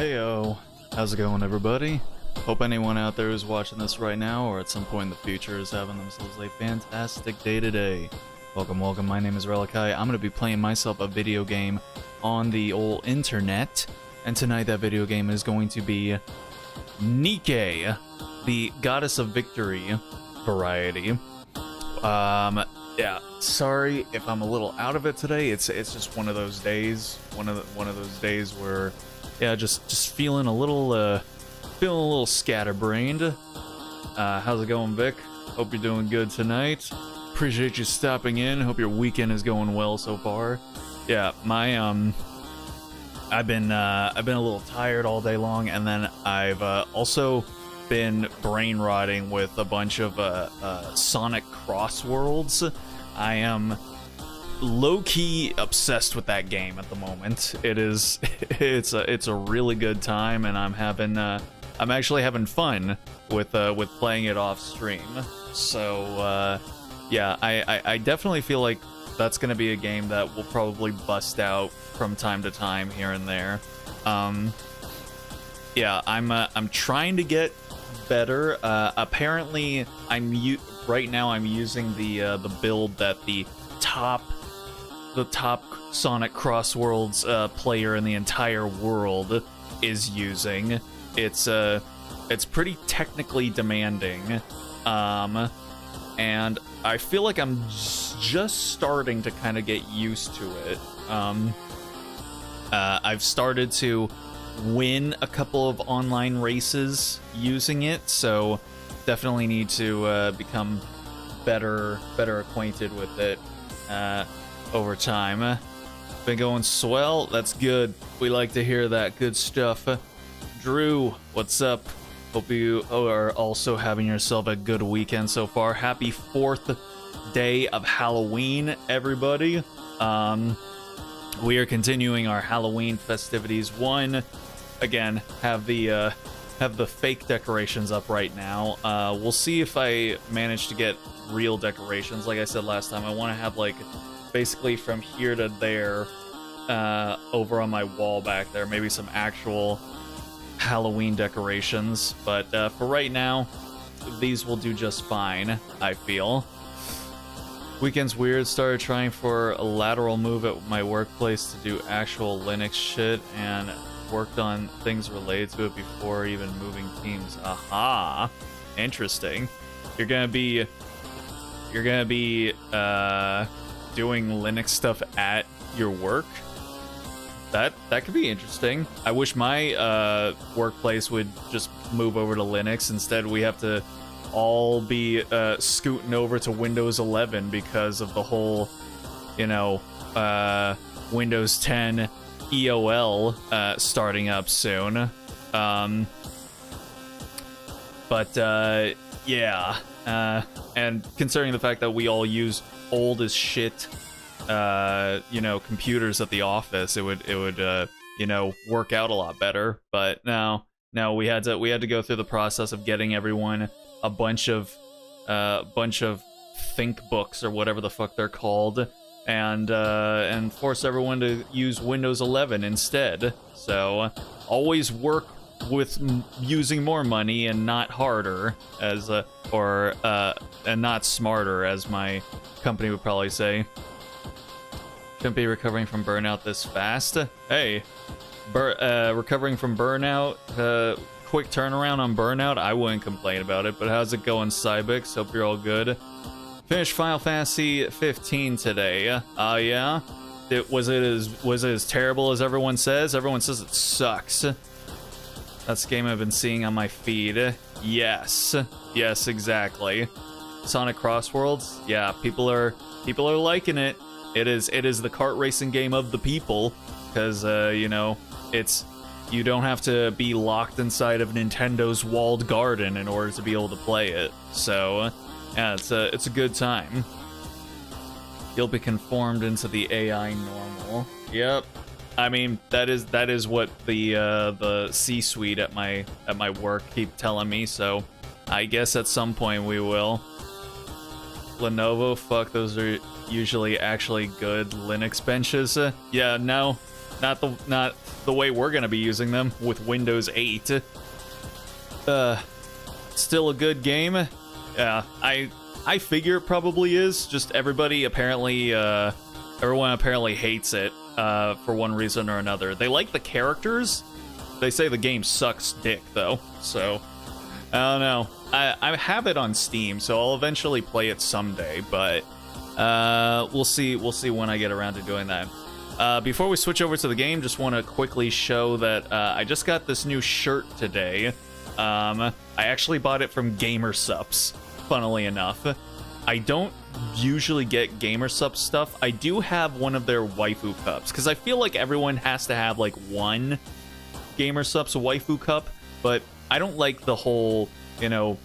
Heyo, how's it going, everybody? Hope anyone out there who's watching this right now or at some point in the future is having themselves a fantastic day today. Welcome, welcome, my name is Relikai. I'm going to be playing myself a video game on the old internet, and tonight that video game is going to be Nikke, the Goddess of Victory variety. Yeah, sorry if I'm a little out of it today. It's just one of those days, one of those days where, yeah, just feeling a little scatterbrained. How's it going, Vic? Hope you're doing good tonight. Appreciate you stopping in. Hope your weekend is going well so far. Yeah, my I've been a little tired all day long, and then I've also been brain rotting with a bunch of Sonic crossworlds. I am low-key obsessed with that game at the moment. It's a really good time, and I'm actually having fun with playing it off stream. So yeah, I definitely feel like that's gonna be a game that will probably bust out from time to time here and there. Yeah, I'm trying to get better. Apparently, right now I'm using the build that the top Sonic Crossworlds player in the entire world is using. It's pretty technically demanding, and I feel like I'm just starting to kind of get used to it. I've started to win a couple of online races using it, so definitely need to become better acquainted with it over time. Been going swell. That's good. We like to hear that good stuff. Drew, what's up? Hope you are also having yourself a good weekend so far. Happy 4th day of Halloween, everybody. We are continuing our Halloween festivities. Again, have the fake decorations up right now. We'll see if I manage to get real decorations. Like I said last time, I want to have like basically from here to there, over on my wall back there, maybe some actual Halloween decorations. But for right now, these will do just fine, I feel. Weekend's weird. Started trying for a lateral move at my workplace to do actual Linux shit, and worked on things related to it before even moving teams. Aha, interesting. You're gonna be doing Linux stuff at your work. That could be interesting. I wish my workplace would just move over to Linux. Instead, we have to all be scooting over to Windows 11 because of the whole, Windows 10 EOL starting up soon. Yeah. And considering the fact that we all use old as shit computers at the office, it would work out a lot better. But no, we had to go through the process of getting everyone a bunch of think books or whatever the fuck they're called, and force everyone to use Windows 11 instead. So always work with using more money and not harder, and not smarter, as my company would probably say. Shouldn't be recovering from burnout this fast. Hey, recovering from burnout, quick turnaround on burnout, I wouldn't complain about it. But how's it going, Cybix? Hope you're all good. Finished Final Fantasy 15 today. Yeah. Was it as terrible as everyone says? Everyone says it sucks. That's the game I've been seeing on my feed. Yes, exactly. Sonic Crossworlds. Yeah, people are liking it. It is the kart racing game of the people, because you don't have to be locked inside of Nintendo's walled garden in order to be able to play it. So yeah, it's a good time. You'll be conformed into the AI normal. Yep. I mean, that is what the C-suite at my work keep telling me, so I guess at some point we will. Lenovo, fuck, those are usually actually good Linux benches. Yeah, no, not the way we're gonna be using them with Windows 8. Still a good game. Yeah, I figure it probably is. Just everyone apparently hates it for one reason or another. They like the characters. They say the game sucks dick though. So I don't know. I have it on Steam, so I'll eventually play it someday. But we'll see when I get around to doing that. Before we switch over to the game, just want to quickly show that I just got this new shirt today. I actually bought it from GamerSupps, funnily enough. I don't usually get GamerSupps stuff. I do have one of their waifu cups, because I feel like everyone has to have, like, one GamerSupps waifu cup, but I don't like the whole, you know,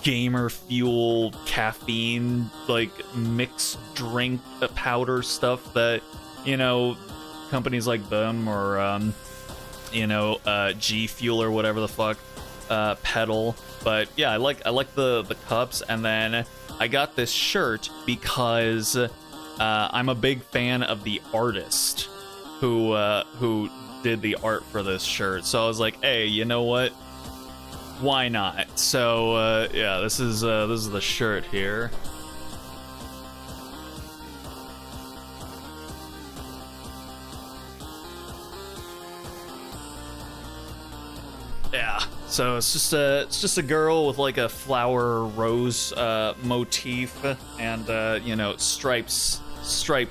gamer fuel, caffeine, like, mixed drink powder stuff that, you know, companies like them or, you know, G Fuel or whatever the fuck, pedal. But yeah, I like the cups. And then I got this shirt because I'm a big fan of the artist who did the art for this shirt. So I was like, hey, you know what? Why not? So yeah, this is the shirt here. Yeah, so it's just a girl with like a flower rose motif and you know, striped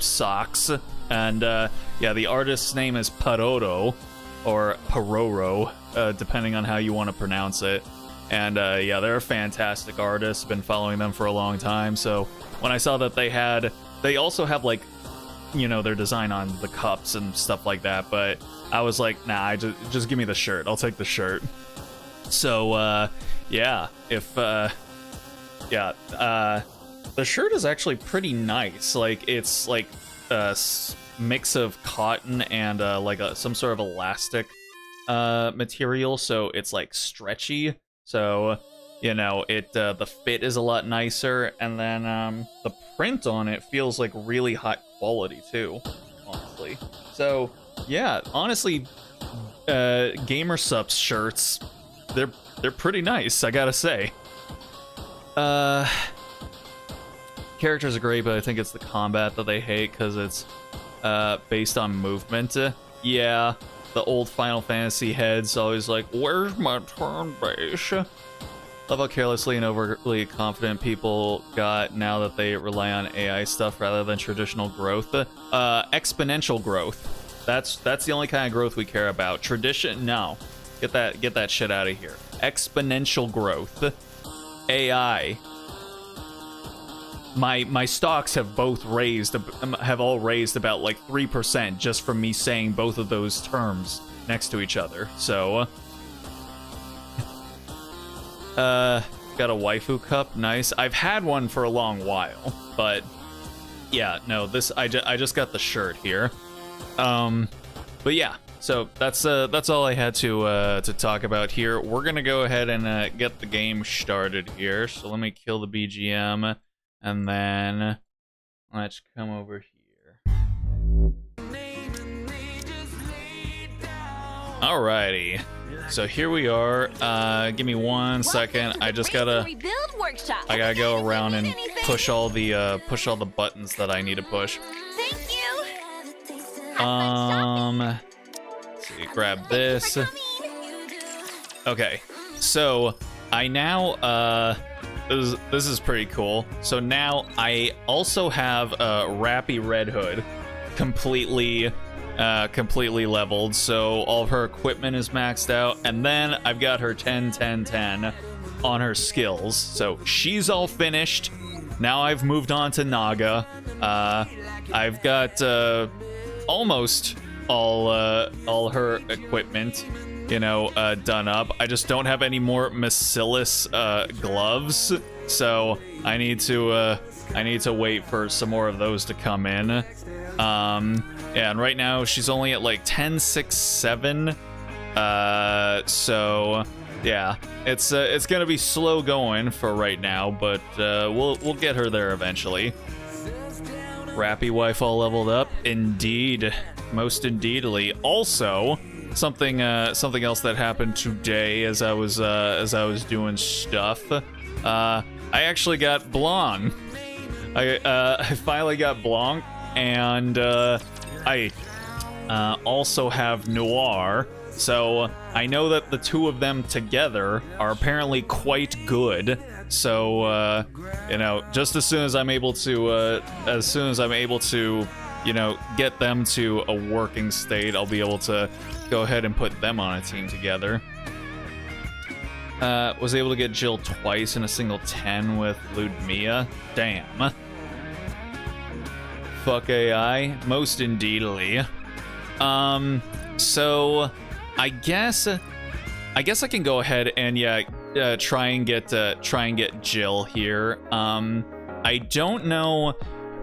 socks, and yeah, the artist's name is Paroro or Paroro, depending on how you want to pronounce it. And yeah, they're a fantastic artist. Been following them for a long time. So when I saw that they also have, like, you know, their design on the cups and stuff like that, but I was like, nah, just give me the shirt. I'll take the shirt. So yeah, the shirt is actually pretty nice. Like, it's like a mix of cotton and like some sort of elastic material, so it's like stretchy. So, you know, the fit is a lot nicer, and then the print on it feels like really high quality too, honestly. So yeah, honestly, GamerSupps shirts, they're pretty nice, I gotta say. Characters are great, but I think it's the combat that they hate, because it's based on movement. Yeah, the old Final Fantasy heads always like, where's my turn base? Love how carelessly and overly confident people got now that they rely on AI stuff rather than traditional growth. Exponential growth. That's the only kind of growth we care about. Tradition, no. Get that shit out of here. Exponential growth. AI. My stocks have all raised about like 3% just from me saying both of those terms next to each other. So got a waifu cup, nice. I've had one for a long while, but yeah, no, I just got the shirt here. But yeah, so that's all I had to talk about here. We're gonna go ahead and get the game started here. So let me kill the BGM. And then let's come over here. Alrighty. So here we are. Give me 1 second. I gotta go around and push all the buttons that I need to push. Thank you. Let's see, grab this. Okay. So I now this is pretty cool. So now I also have Rappy Red Hood completely leveled, so all of her equipment is maxed out, and then I've got her 10-10-10 on her skills, so she's all finished. Now I've moved on to Naga. I've got almost all her equipment, you know, done up. I just don't have any more Macillus gloves, so I need to wait for some more of those to come in. Yeah, and right now she's only at like 10-6-7. So yeah, it's gonna be slow going for right now, but we'll get her there eventually. Rappy wife all leveled up, indeed. most indeedly. Also, something else that happened today as I was doing stuff. I actually got Blanc. I finally got Blanc, and I also have Noir. So I know that the two of them together are apparently quite good. So you know, just as soon as I'm able to, you know, get them to a working state, I'll be able to go ahead and put them on a team together. Was able to get Jill twice in a single 10 with Ludmilla. Damn. Fuck AI, most indeedly. So I guess I can go ahead and try and get Jill here. I don't know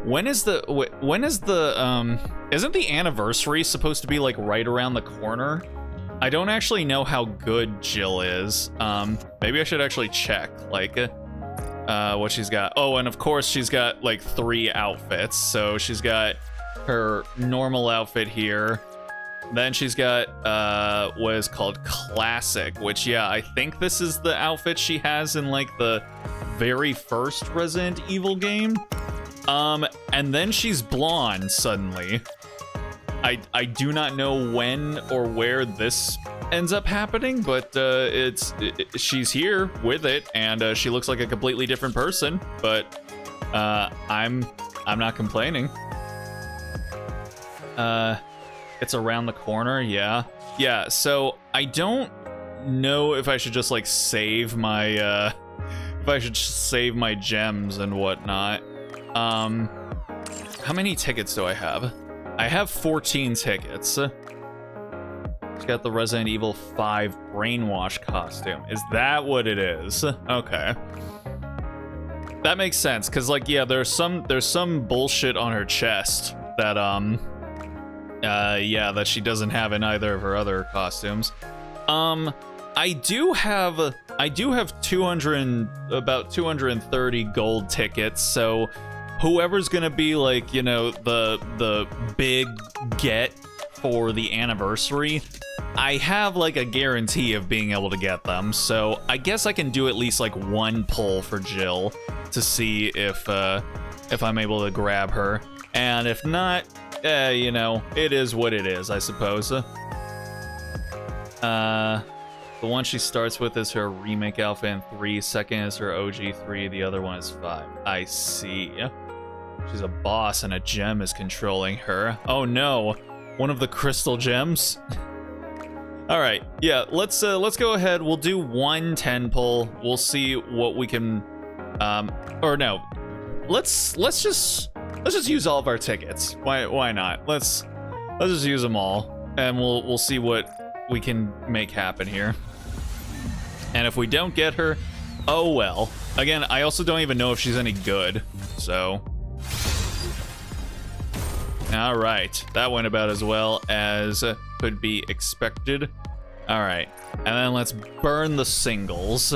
isn't the anniversary supposed to be like right around the corner? I don't actually know how good Jill is. Maybe I should actually check like what she's got. Oh, and of course she's got like 3 outfits. So she's got her normal outfit here. Then she's got what is called Classic, which I think this is the outfit she has in like the very first Resident Evil game. And then she's blonde suddenly. I do not know when or where this ends up happening, but she's here with it, and she looks like a completely different person. But I'm not complaining. It's around the corner, yeah. So I don't know if I should just like save my save my gems and whatnot. How many tickets do I have? I have 14 tickets. It's got the Resident Evil 5 brainwash costume. Is that what it is? Okay. That makes sense, because like there's some bullshit on her chest that that she doesn't have in either of her other costumes. I do have about 230 gold tickets, so whoever's gonna be like, you know, the big get for the anniversary, I have like a guarantee of being able to get them. So I guess I can do at least like one pull for Jill to see if I'm able to grab her. And if not, you know, it is what it is, I suppose. The one she starts with is her remake outfit in 3. Second is her OG 3. The other one is 5. I see. She's a boss and a gem is controlling her. Oh no, one of the crystal gems. All right, let's go ahead. We'll do 1 10 pull. We'll see what we can. Or no, let's just use all of our tickets. Why not? Let's just use them all, and we'll see what we can make happen here. And if we don't get her, oh well. Again, I also don't even know if she's any good, so. All right, that went about as well as could be expected. All right, and then let's burn the singles.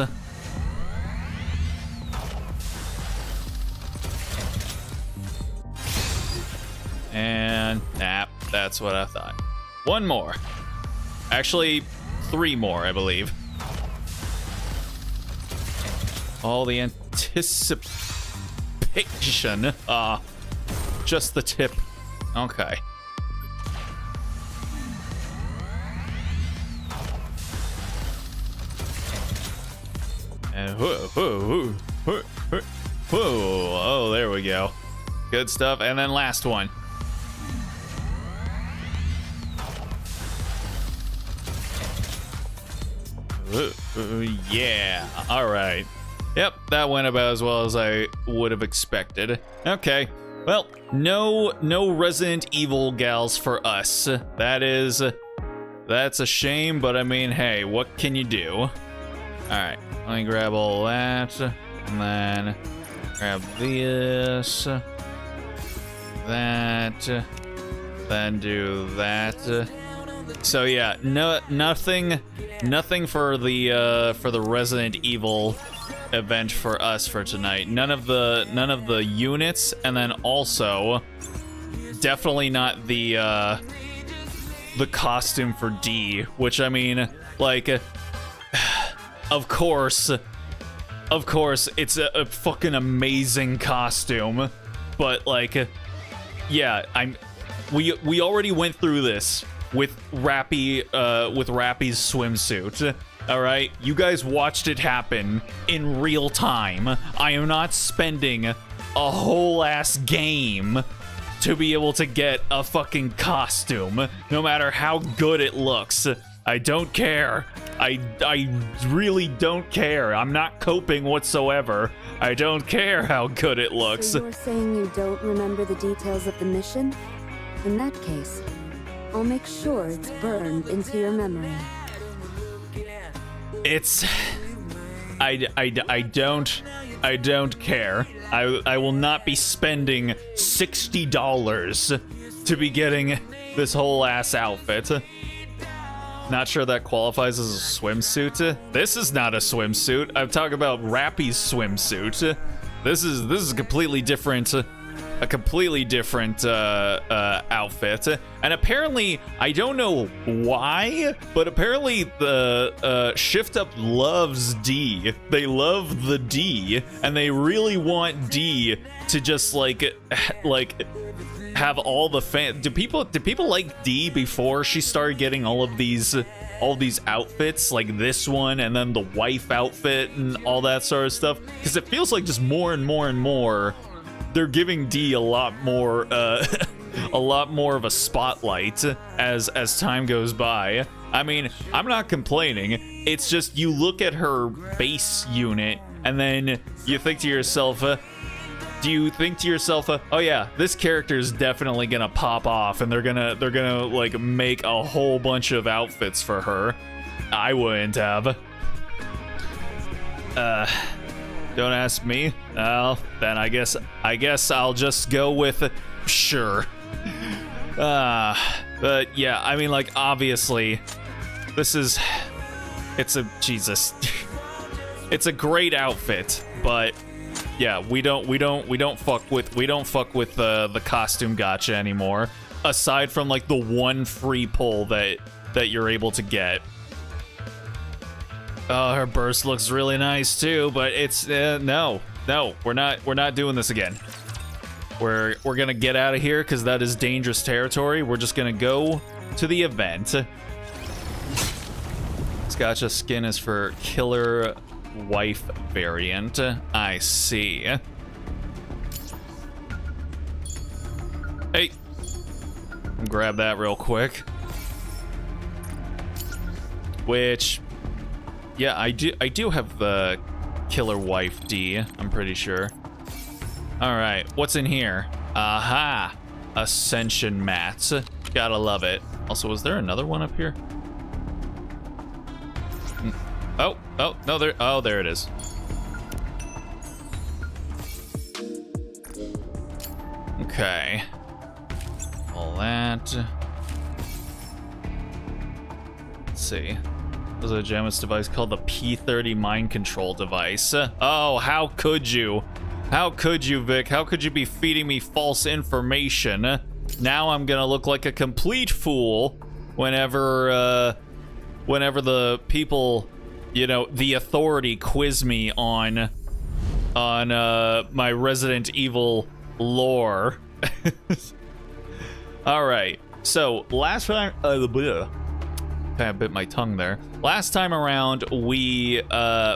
And that's what I thought. 1 more. Actually, 3 more, I believe. All the anticipation. Just the tip. Okay. And whoa, oh, there we go. Good stuff. And then last one. Yeah. All right. Yep, that went about as well as I would have expected. Okay. Well, no Resident Evil gals for us. That's a shame, but I mean, hey, what can you do? All right, let me grab all that, and then grab this, that, then do that. So yeah, nothing for the Resident Evil event for us for tonight. None of the units, and then also definitely not the the costume for D, which I mean, like, of course, it's a fucking amazing costume, but like, yeah, we already went through this with Rappy's swimsuit. All right, you guys watched it happen in real time. I am not spending a whole ass game to be able to get a fucking costume, no matter how good it looks. I don't care. I really don't care. I'm not coping whatsoever. I don't care how good it looks. So you're saying you don't remember the details of the mission? In that case, I'll make sure it's burned into your memory. It's... I don't care. I will not be spending $60 to be getting this whole ass outfit. Not sure that qualifies as a swimsuit. This is not a swimsuit. I'm talking about Rappy's swimsuit. This is completely different. A completely different outfit, and apparently I don't know why, but apparently the Shift Up loves D. They love the D, and they really want D to just like have all the fan. Do people like D before she started getting all these outfits, like this one, and then the wife outfit and all that sort of stuff? Because it feels like just more and more and more they're giving D a lot more of a spotlight as time goes by. I mean, I'm not complaining. It's just you look at her base unit and then you think to yourself, do you think to yourself, oh yeah, this character is definitely gonna pop off and they're gonna like make a whole bunch of outfits for her? I wouldn't have. Don't ask me. Well, then I guess I'll just go with sure. But yeah, I mean, like, obviously, it's a great outfit, but yeah, we don't fuck with the costume gacha anymore. Aside from like the one free pull that you're able to get. Oh, her burst looks really nice too, but it's no, we're not doing this again. We're gonna get out of here because that is dangerous territory. We're just gonna go to the event. This gacha skin is for killer wife variant. I see. Hey, grab that real quick. Which. Yeah, I do have the killer wife D, I'm pretty sure. Alright, what's in here? Aha! Ascension mats. Gotta love it. Also, was there another one up here? Oh, no, there it is. Okay. All that. Let's see. There's a Jamus device called the P30 mind control device. Oh, how could you? How could you, Vic? How could you be feeding me false information? Now I'm gonna look like a complete fool whenever the people, you know, the authority quiz me on my Resident Evil lore. All right. So last time, kind of bit my tongue there. Last time around, we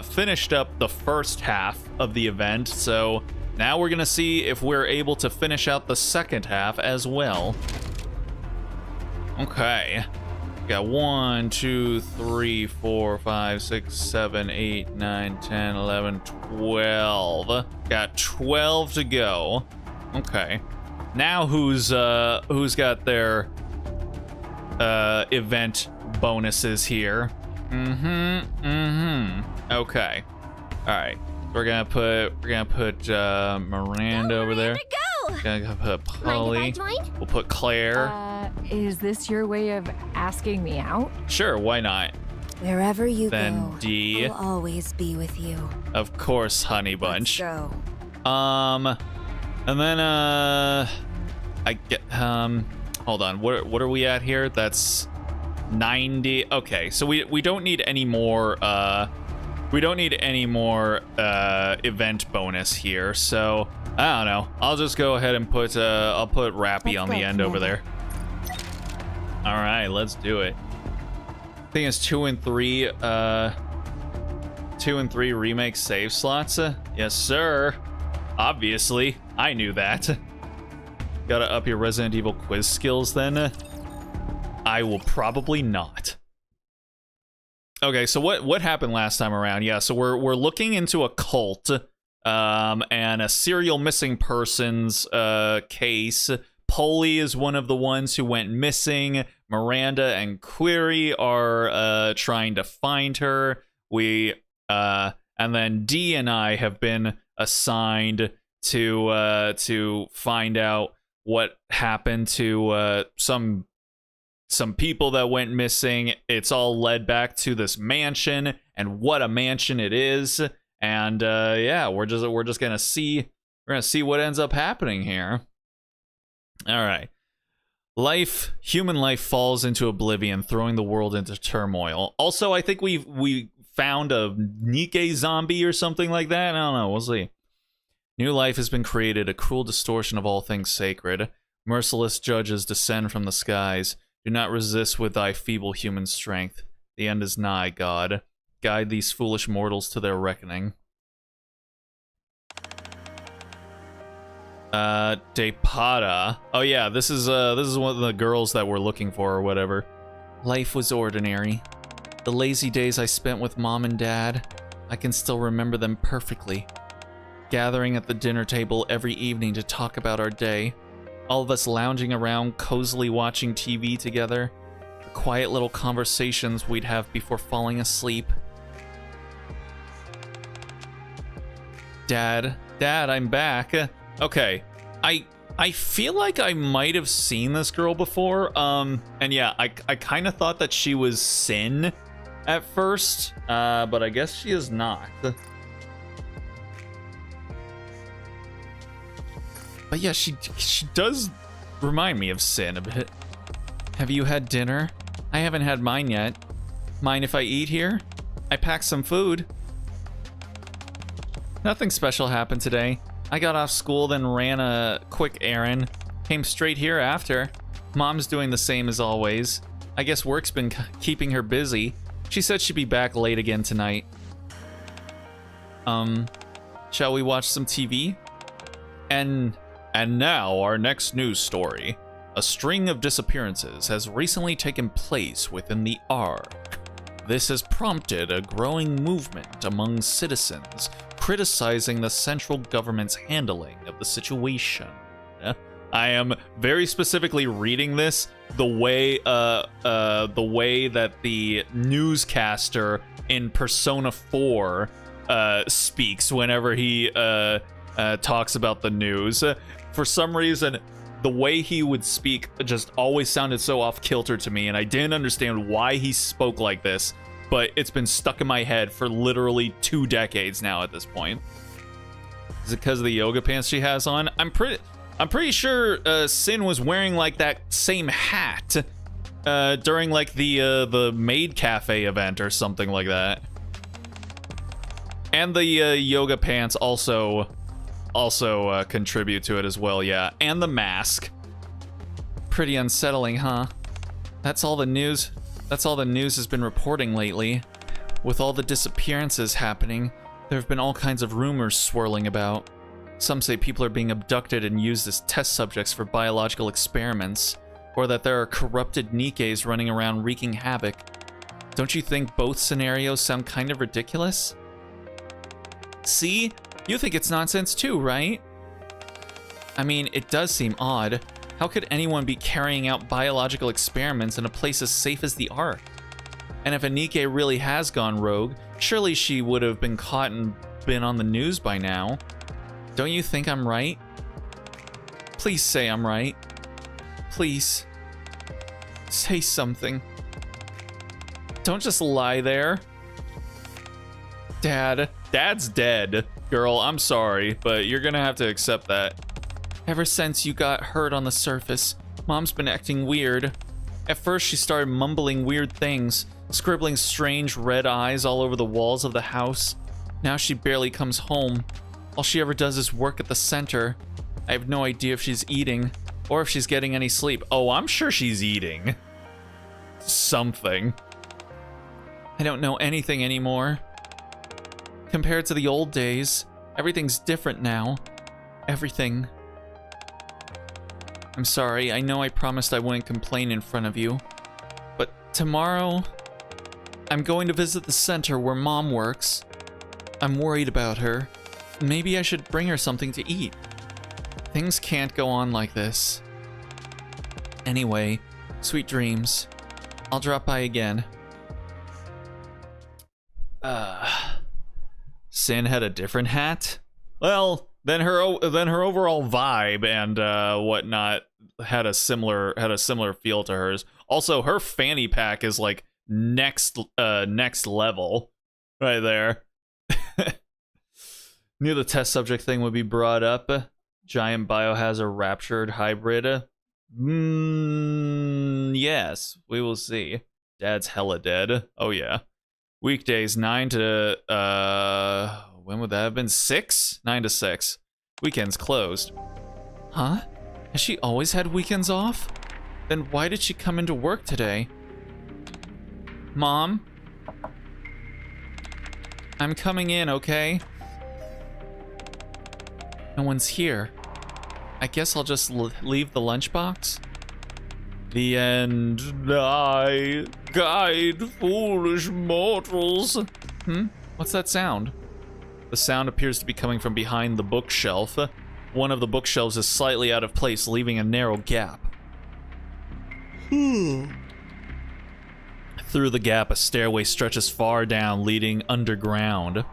finished up the first half of the event, so now we're gonna see if we're able to finish out the second half as well. Okay. Got 1, 2, 3, 4, 5, 6, 7, 8, 9, 10, 11, 12. Got 12 to go. Okay. Now who's got their event bonuses here? Okay. All right. We're gonna put Miranda over there. Gonna put Polly. We'll put Claire. Is this your way of asking me out? Sure, why not? Wherever you Then go, D. I'll always be with you. Of course, Honey Bunch. Let's go. And then I get hold on. What are we at here? That's 90. Okay, so we don't need any more event bonus here. So I don't know. I'll just go ahead and put I'll put Rappy on the end over there. All right, let's do it. I think it's 2 and 3 remake save slots. Yes, sir. Obviously, I knew that. Gotta up your Resident Evil quiz skills then. I will probably not. Okay, so what happened last time around? Yeah, so we're looking into a cult and a serial missing persons case. Polly is one of the ones who went missing. Miranda and Query are trying to find her. And then D and I have been assigned to find out what happened to some people that went missing. It's all led back to this mansion, and what a mansion it is. And yeah, we're just gonna see what ends up happening here. All right. Human life falls into oblivion, throwing the world into turmoil. Also, I think we found a Nikke zombie or something like that. I don't know. We'll see. New life has been created, a cruel distortion of all things sacred. Merciless judges descend from the skies. Do not resist with thy feeble human strength. The end is nigh, God. Guide these foolish mortals to their reckoning. Depada. Oh yeah, this is one of the girls that we're looking for or whatever. Life was ordinary. The lazy days I spent with Mom and Dad, I can still remember them perfectly. Gathering at the dinner table every evening to talk about our day. All of us lounging around, cozily watching TV together. The quiet little conversations we'd have before falling asleep. Dad, I'm back. Okay, I feel like I might have seen this girl before. And yeah, I kind of thought that she was Sin at first, but I guess she is not. But yeah, she does remind me of Sin a bit. Have you had dinner? I haven't had mine yet. Mind if I eat here? I packed some food. Nothing special happened today. I got off school, then ran a quick errand. Came straight here after. Mom's doing the same as always. I guess work's been keeping her busy. She said she'd be back late again tonight. Shall we watch some TV? And now, our next news story. A string of disappearances has recently taken place within the ARC. This has prompted a growing movement among citizens criticizing the central government's handling of the situation. I am very specifically reading this the way that the newscaster in Persona 4 speaks whenever he talks about the news. For some reason, the way he would speak just always sounded so off kilter to me, and I didn't understand why he spoke like this, but it's been stuck in my head for literally 2 decades now at this point. Is it because of the yoga pants she has on? I'm pretty sure Sin was wearing like that same hat during like the Maid Cafe event or something like that. And the yoga pants also contribute to it as well, yeah. And the mask. Pretty unsettling, huh? That's all the news has been reporting lately. With all the disappearances happening, there have been all kinds of rumors swirling about. Some say people are being abducted and used as test subjects for biological experiments, or that there are corrupted Nikkes running around wreaking havoc. Don't you think both scenarios sound kind of ridiculous? See? You think it's nonsense too, right? I mean, it does seem odd. How could anyone be carrying out biological experiments in a place as safe as the Ark? And if a Nikke really has gone rogue, surely she would have been caught and been on the news by now. Don't you think I'm right? Please say I'm right. Please. Say something. Don't just lie there. Dad's dead. Girl, I'm sorry, but you're gonna have to accept that. Ever since you got hurt on the surface, Mom's been acting weird. At first, she started mumbling weird things, scribbling strange red eyes all over the walls of the house. Now she barely comes home. All she ever does is work at the center. I have no idea if she's eating or if she's getting any sleep. Oh, I'm sure she's eating something. I don't know anything anymore. Compared to the old days, everything's different now. Everything. I'm sorry, I know I promised I wouldn't complain in front of you, but tomorrow, I'm going to visit the center where Mom works. I'm worried about her. Maybe I should bring her something to eat. Things can't go on like this. Anyway, sweet dreams. I'll drop by again. Sin had a different hat? Well, then her overall vibe and whatnot had a similar feel to hers. Also, her fanny pack is like next level right there. Knew the test subject thing would be brought up. Giant biohazard raptured hybrid. Yes, we will see. Dad's hella dead. Oh yeah. Weekdays 9 to when would that have been? 6? 9 to 6. Weekends closed. Huh? Has she always had weekends off? Then why did she come into work today? Mom? I'm coming in, okay? No one's here. I guess I'll just leave the lunchbox. The end. I guide foolish mortals. What's that sound? The sound appears to be coming from behind the bookshelf. One of the bookshelves is slightly out of place, leaving a narrow gap. Through the gap, a stairway stretches far down, leading underground.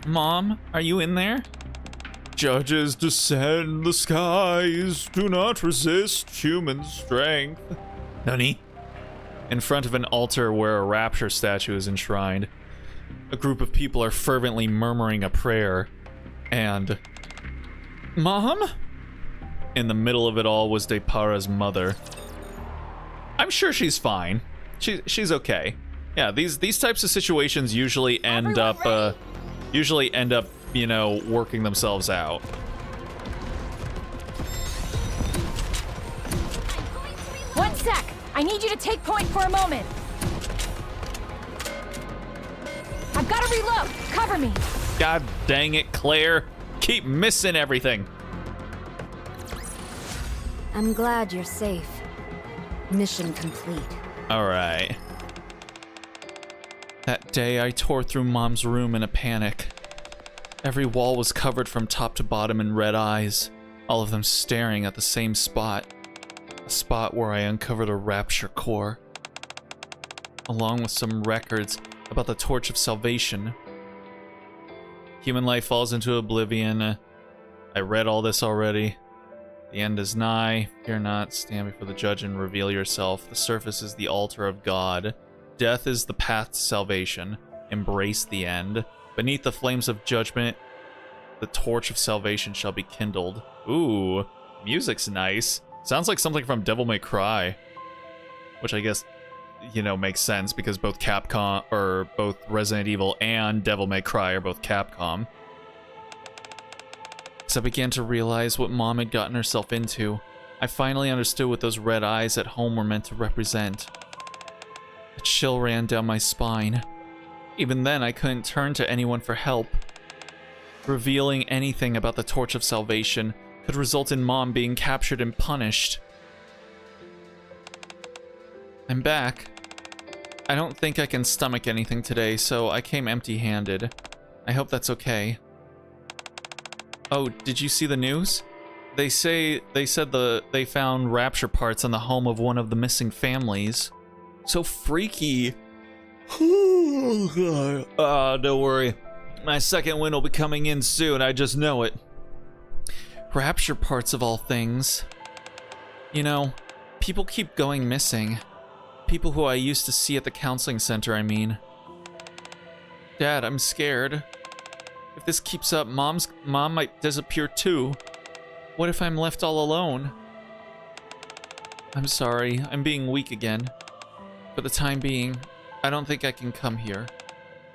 Mom, are you in there? Judges descend the skies, do not resist human strength. Nani? In front of an altar where a rapture statue is enshrined, a group of people are fervently murmuring a prayer, and... Mom? In the middle of it all was Depara's mother. I'm sure she's fine. She's okay. Yeah, these types of situations usually end up, you know, working themselves out. One sec! I need you to take point for a moment. I've got to reload. Cover me. God dang it, Claire. Keep missing everything. I'm glad you're safe. Mission complete. All right. That day, I tore through Mom's room in a panic. Every wall was covered from top to bottom in red eyes, all of them staring at the same spot. A spot where I uncovered a rapture core, along with some records about the Torch of Salvation. Human life falls into oblivion. I read all this already. The end is nigh. Fear not. Stand before the judge and reveal yourself. The surface is the altar of God. Death is the path to salvation. Embrace the end. Beneath the flames of judgment, the torch of salvation shall be kindled. Ooh, music's nice. Sounds like something from Devil May Cry. Which I guess, you know, makes sense because both Capcom, or both Resident Evil and Devil May Cry are both Capcom. As I began to realize what Mom had gotten herself into, I finally understood what those red eyes at home were meant to represent. A chill ran down my spine. Even then, I couldn't turn to anyone for help. Revealing anything about the Torch of Salvation could result in Mom being captured and punished. I'm back. I don't think I can stomach anything today, so I came empty-handed. I hope that's okay. Oh, did you see the news? They said they found rapture parts on the home of one of the missing families. So freaky. Don't worry. My second wind will be coming in soon, I just know it. Rapture parts of all things. You know, people keep going missing. People who I used to see at the counseling center, I mean. Dad, I'm scared. If this keeps up, Mom might disappear too. What if I'm left all alone? I'm sorry. I'm being weak again. For the time being, I don't think I can come here.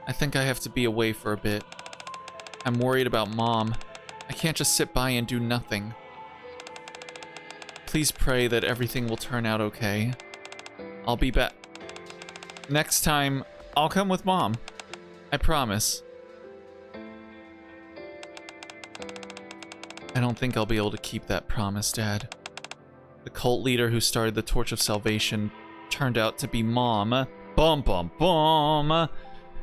I think I have to be away for a bit. I'm worried about Mom. I can't just sit by and do nothing. Please pray that everything will turn out okay. I'll be back. Next time, I'll come with Mom. I promise. I don't think I'll be able to keep that promise, Dad. The cult leader who started the Torch of Salvation turned out to be Mom. Bum bum bum!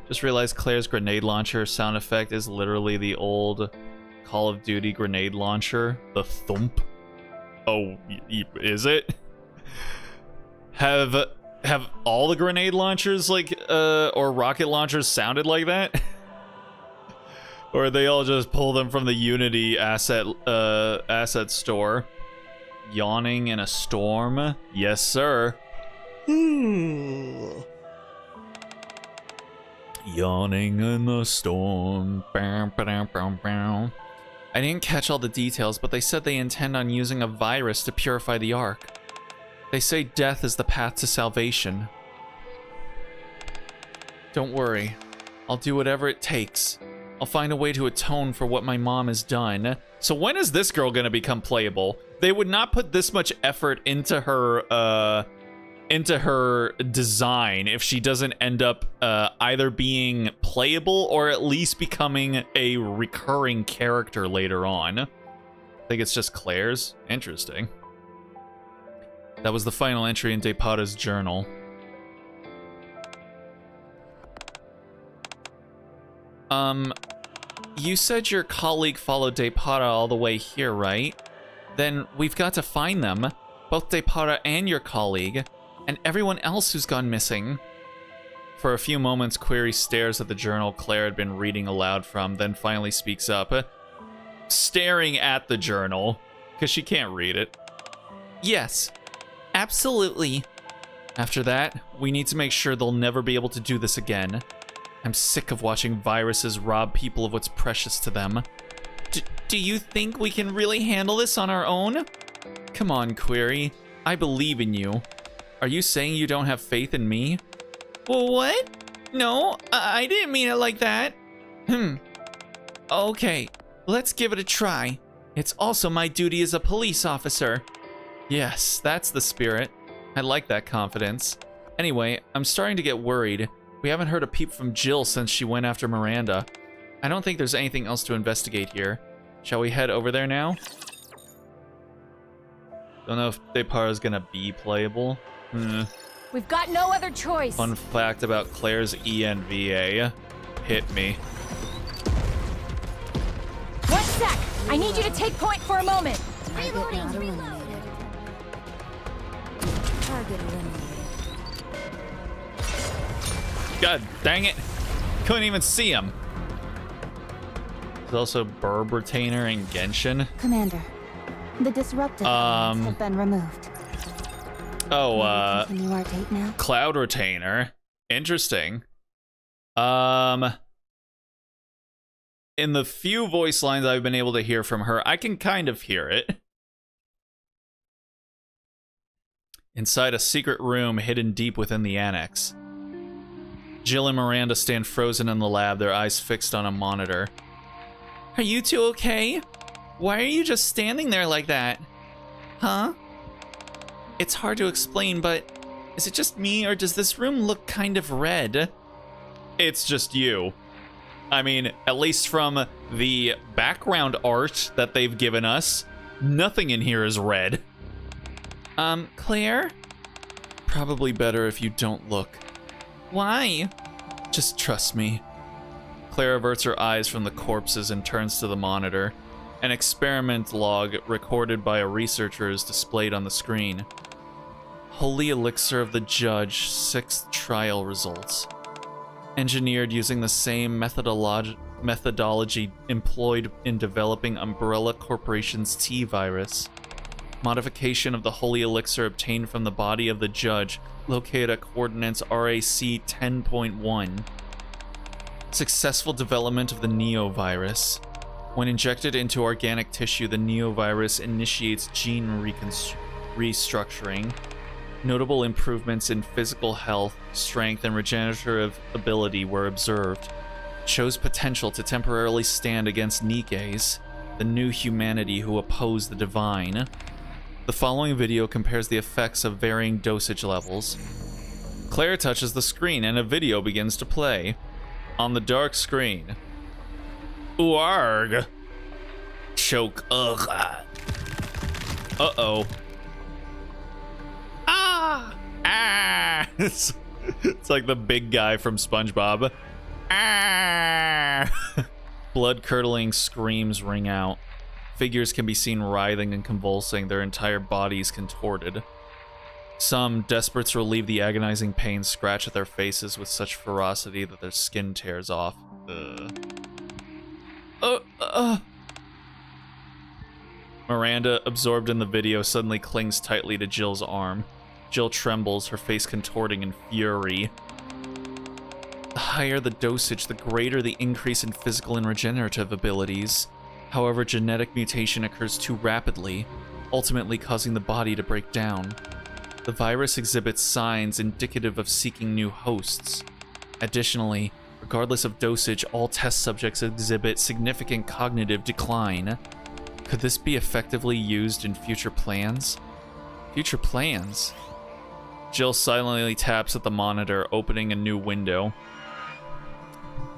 Just realized Claire's grenade launcher sound effect is literally the old Call of Duty grenade launcher. The thump. Oh, is it? Have all the grenade launchers like or rocket launchers sounded like that? Or they all just pull them from the Unity asset store? Yawning in a storm? Yes, sir. Yawning in the storm. I didn't catch all the details, but they said they intend on using a virus to purify the Ark. They say death is the path to salvation. Don't worry. I'll do whatever it takes. I'll find a way to atone for what my mom has done. So when is this girl gonna become playable? They would not put this much effort into her design if she doesn't end up either being playable or at least becoming a recurring character later on. I think it's just Claire's. Interesting. That was the final entry in DePata's journal. You said your colleague followed DePata all the way here, right? Then we've got to find them, both DePata and your colleague, and everyone else who's gone missing. For a few moments, Query stares at the journal Claire had been reading aloud from, then finally speaks up, staring at the journal, because she can't read it. Yes, absolutely. After that, we need to make sure they'll never be able to do this again. I'm sick of watching viruses rob people of what's precious to them. Do you think we can really handle this on our own? Come on, Query. I believe in you. Are you saying you don't have faith in me? Well, what? No, I didn't mean it like that. Okay, let's give it a try. It's also my duty as a police officer. Yes, that's the spirit. I like that confidence. Anyway, I'm starting to get worried. We haven't heard a peep from Jill since she went after Miranda. I don't think there's anything else to investigate here. Shall we head over there now? Don't know if DePata's gonna be playable. We've got no other choice. Fun fact about Claire's ENVA. Hit me. One sec! I need you to take point for a moment. Target not eliminated. Target eliminated. God dang it. Couldn't even see him. There's also Burb Retainer and Genshin. Commander, the disruptive elements have been removed. Oh, Continue our date now? Cloud Retainer. Interesting. In the few voice lines I've been able to hear from her, I can kind of hear it. Inside a secret room hidden deep within the annex. Jill and Miranda stand frozen in the lab, their eyes fixed on a monitor. Are you two okay? Why are you just standing there like that? Huh? It's hard to explain, but is it just me, or does this room look kind of red? It's just you. I mean, at least from the background art that they've given us, nothing in here is red. Claire? Probably better if you don't look. Why? Just trust me. Claire averts her eyes from the corpses and turns to the monitor. An experiment log recorded by a researcher is displayed on the screen. Holy Elixir of the Judge, 6th trial results. Engineered using the same methodology employed in developing Umbrella Corporation's T-Virus. Modification of the Holy Elixir obtained from the body of the Judge, located at coordinates RAC 10.1. Successful development of the Neo-Virus. When injected into organic tissue, the Neo-Virus initiates gene restructuring. Notable improvements in physical health, strength, and regenerative ability were observed. Shows potential to temporarily stand against Nikkes, the new humanity who oppose the divine. The following video compares the effects of varying dosage levels. Claire touches the screen and a video begins to play. On the dark screen. Warg. Choke. Ugh. Uh-oh. Ah! Ah! It's like the big guy from SpongeBob. Ah! Blood-curdling screams ring out. Figures can be seen writhing and convulsing, their entire bodies contorted. Some, desperate to relieve the agonizing pain, scratch at their faces with such ferocity that their skin tears off. Miranda, absorbed in the video, suddenly clings tightly to Jill's arm. Jill trembles, her face contorting in fury. The higher the dosage, the greater the increase in physical and regenerative abilities. However, genetic mutation occurs too rapidly, ultimately causing the body to break down. The virus exhibits signs indicative of seeking new hosts. Additionally, regardless of dosage, all test subjects exhibit significant cognitive decline. Could this be effectively used in future plans? Future plans? Jill silently taps at the monitor, opening a new window.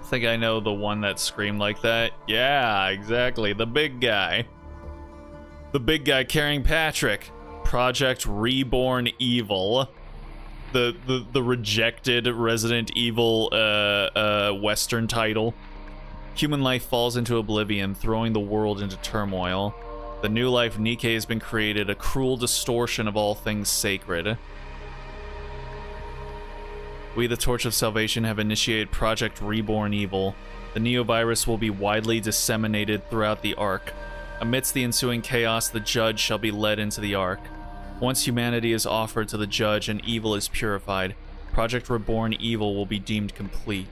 I think I know the one that screamed like that. Yeah, exactly. The big guy. The big guy carrying Patrick. Project Reborn Evil. The rejected Resident Evil Western title. Human life falls into oblivion, throwing the world into turmoil. The new life Nikke has been created, a cruel distortion of all things sacred. We, the Torch of Salvation, have initiated Project Reborn Evil. The neovirus will be widely disseminated throughout the Ark. Amidst the ensuing chaos, the Judge shall be led into the Ark. Once humanity is offered to the Judge and evil is purified, Project Reborn Evil will be deemed complete.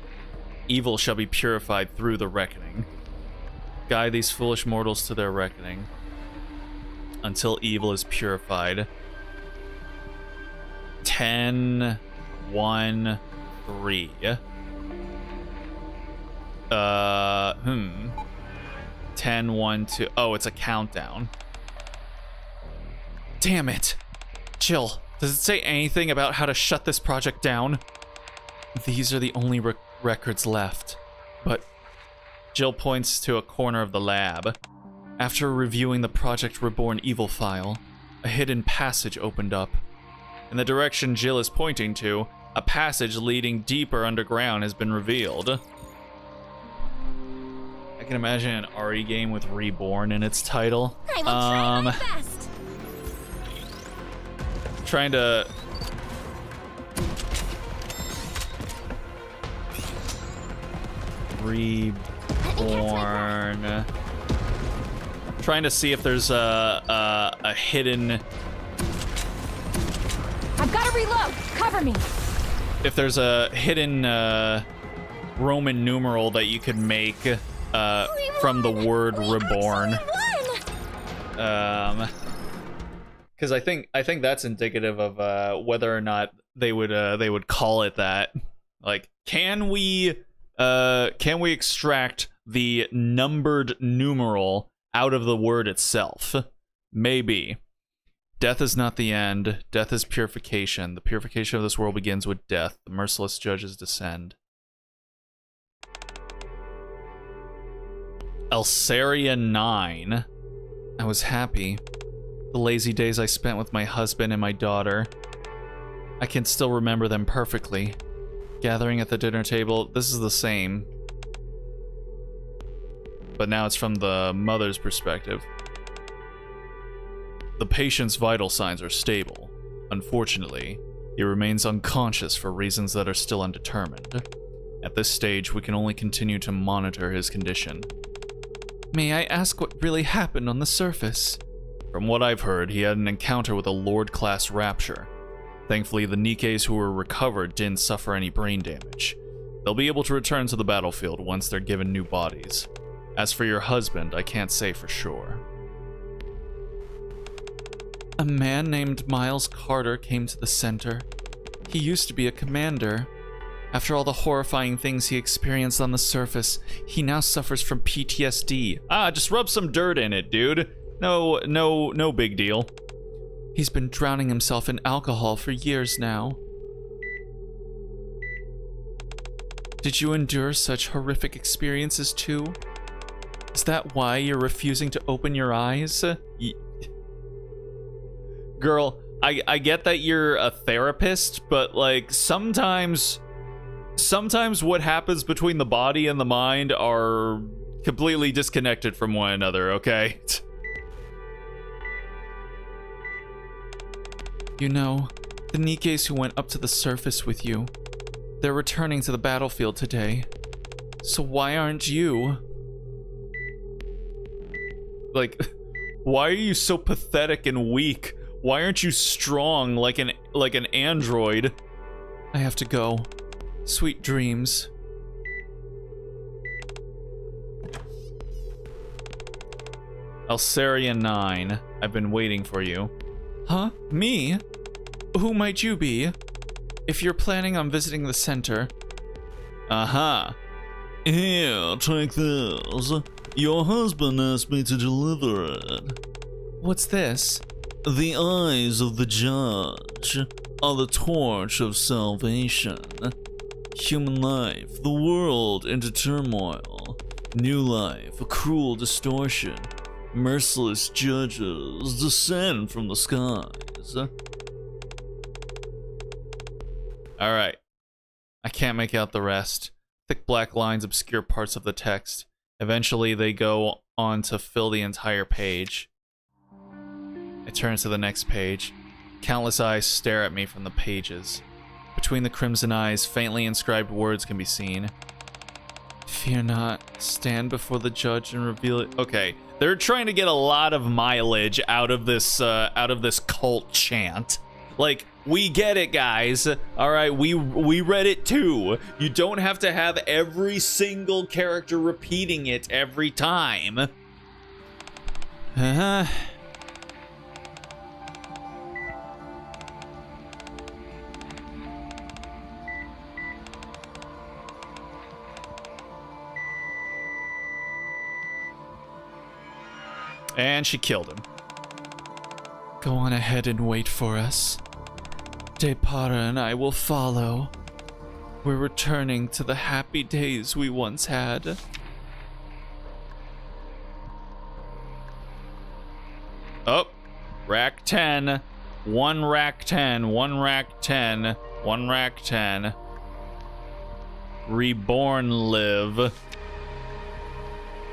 Evil shall be purified through the reckoning. Guide these foolish mortals to their reckoning, until evil is purified. 10, 1, 3. 10, 1, 2. Oh, it's a countdown. Damn it. Jill, does it say anything about how to shut this project down? These are the only records left. But Jill points to a corner of the lab. After reviewing the Project Reborn Evil file, a hidden passage opened up. In the direction Jill is pointing to, a passage leading deeper underground has been revealed. I can imagine an RE game with Reborn in its title. I will try my best. Trying to Reborn. Trying to see if there's a hidden. I've got to reload. Cover me. If there's a hidden Roman numeral that you could make from the word reborn. Because I think that's indicative of whether or not they would call it that. Like, can we extract the numbered numeral out of the word itself? Maybe. Death is not the end. Death is purification. The purification of this world begins with death. The merciless judges descend. Elsaria 9. I was happy. The lazy days I spent with my husband and my daughter. I can still remember them perfectly. Gathering at the dinner table, this is the same. But now it's from the mother's perspective. The patient's vital signs are stable. Unfortunately, he remains unconscious for reasons that are still undetermined. At this stage, we can only continue to monitor his condition. May I ask what really happened on the surface? From what I've heard, he had an encounter with a Lord-class rapture. Thankfully, the Nikkes who were recovered didn't suffer any brain damage. They'll be able to return to the battlefield once they're given new bodies. As for your husband, I can't say for sure. A man named Miles Carter came to the center. He used to be a commander. After all the horrifying things he experienced on the surface, he now suffers from PTSD. Just rub some dirt in it, dude. No big deal. He's been drowning himself in alcohol for years now. Did you endure such horrific experiences too? Is that why you're refusing to open your eyes? Girl, I get that you're a therapist, but like sometimes what happens between the body and the mind are completely disconnected from one another, okay? You know, the Nikkes who went up to the surface with you, they're returning to the battlefield today. So why aren't you? Like, why are you so pathetic and weak? Why aren't you strong like an android? I have to go. Sweet dreams. Alceria 9, I've been waiting for you. Huh? Me? Who might you be? If you're planning on visiting the center. Here, take this. Your husband asked me to deliver it. What's this? The eyes of the judge are the torch of salvation. Human life, the world into turmoil. New life, a cruel distortion. Merciless judges descend from the skies. Alright. I can't make out the rest. Thick black lines obscure parts of the text. Eventually they go on to fill the entire page. It turns to the next page. Countless eyes stare at me from the pages. Between the crimson eyes, faintly inscribed words can be seen. Fear not, stand before the judge and reveal it. Okay, they're trying to get a lot of mileage out of this cult chant. Like, we get it, guys. All right, we read it too. You don't have to have every single character repeating it every time. And she killed him. Go on ahead and wait for us. Depara and I will follow. We're returning to the happy days we once had. Oh, rack 10. One rack 10. One rack 10. One rack 10. Reborn live.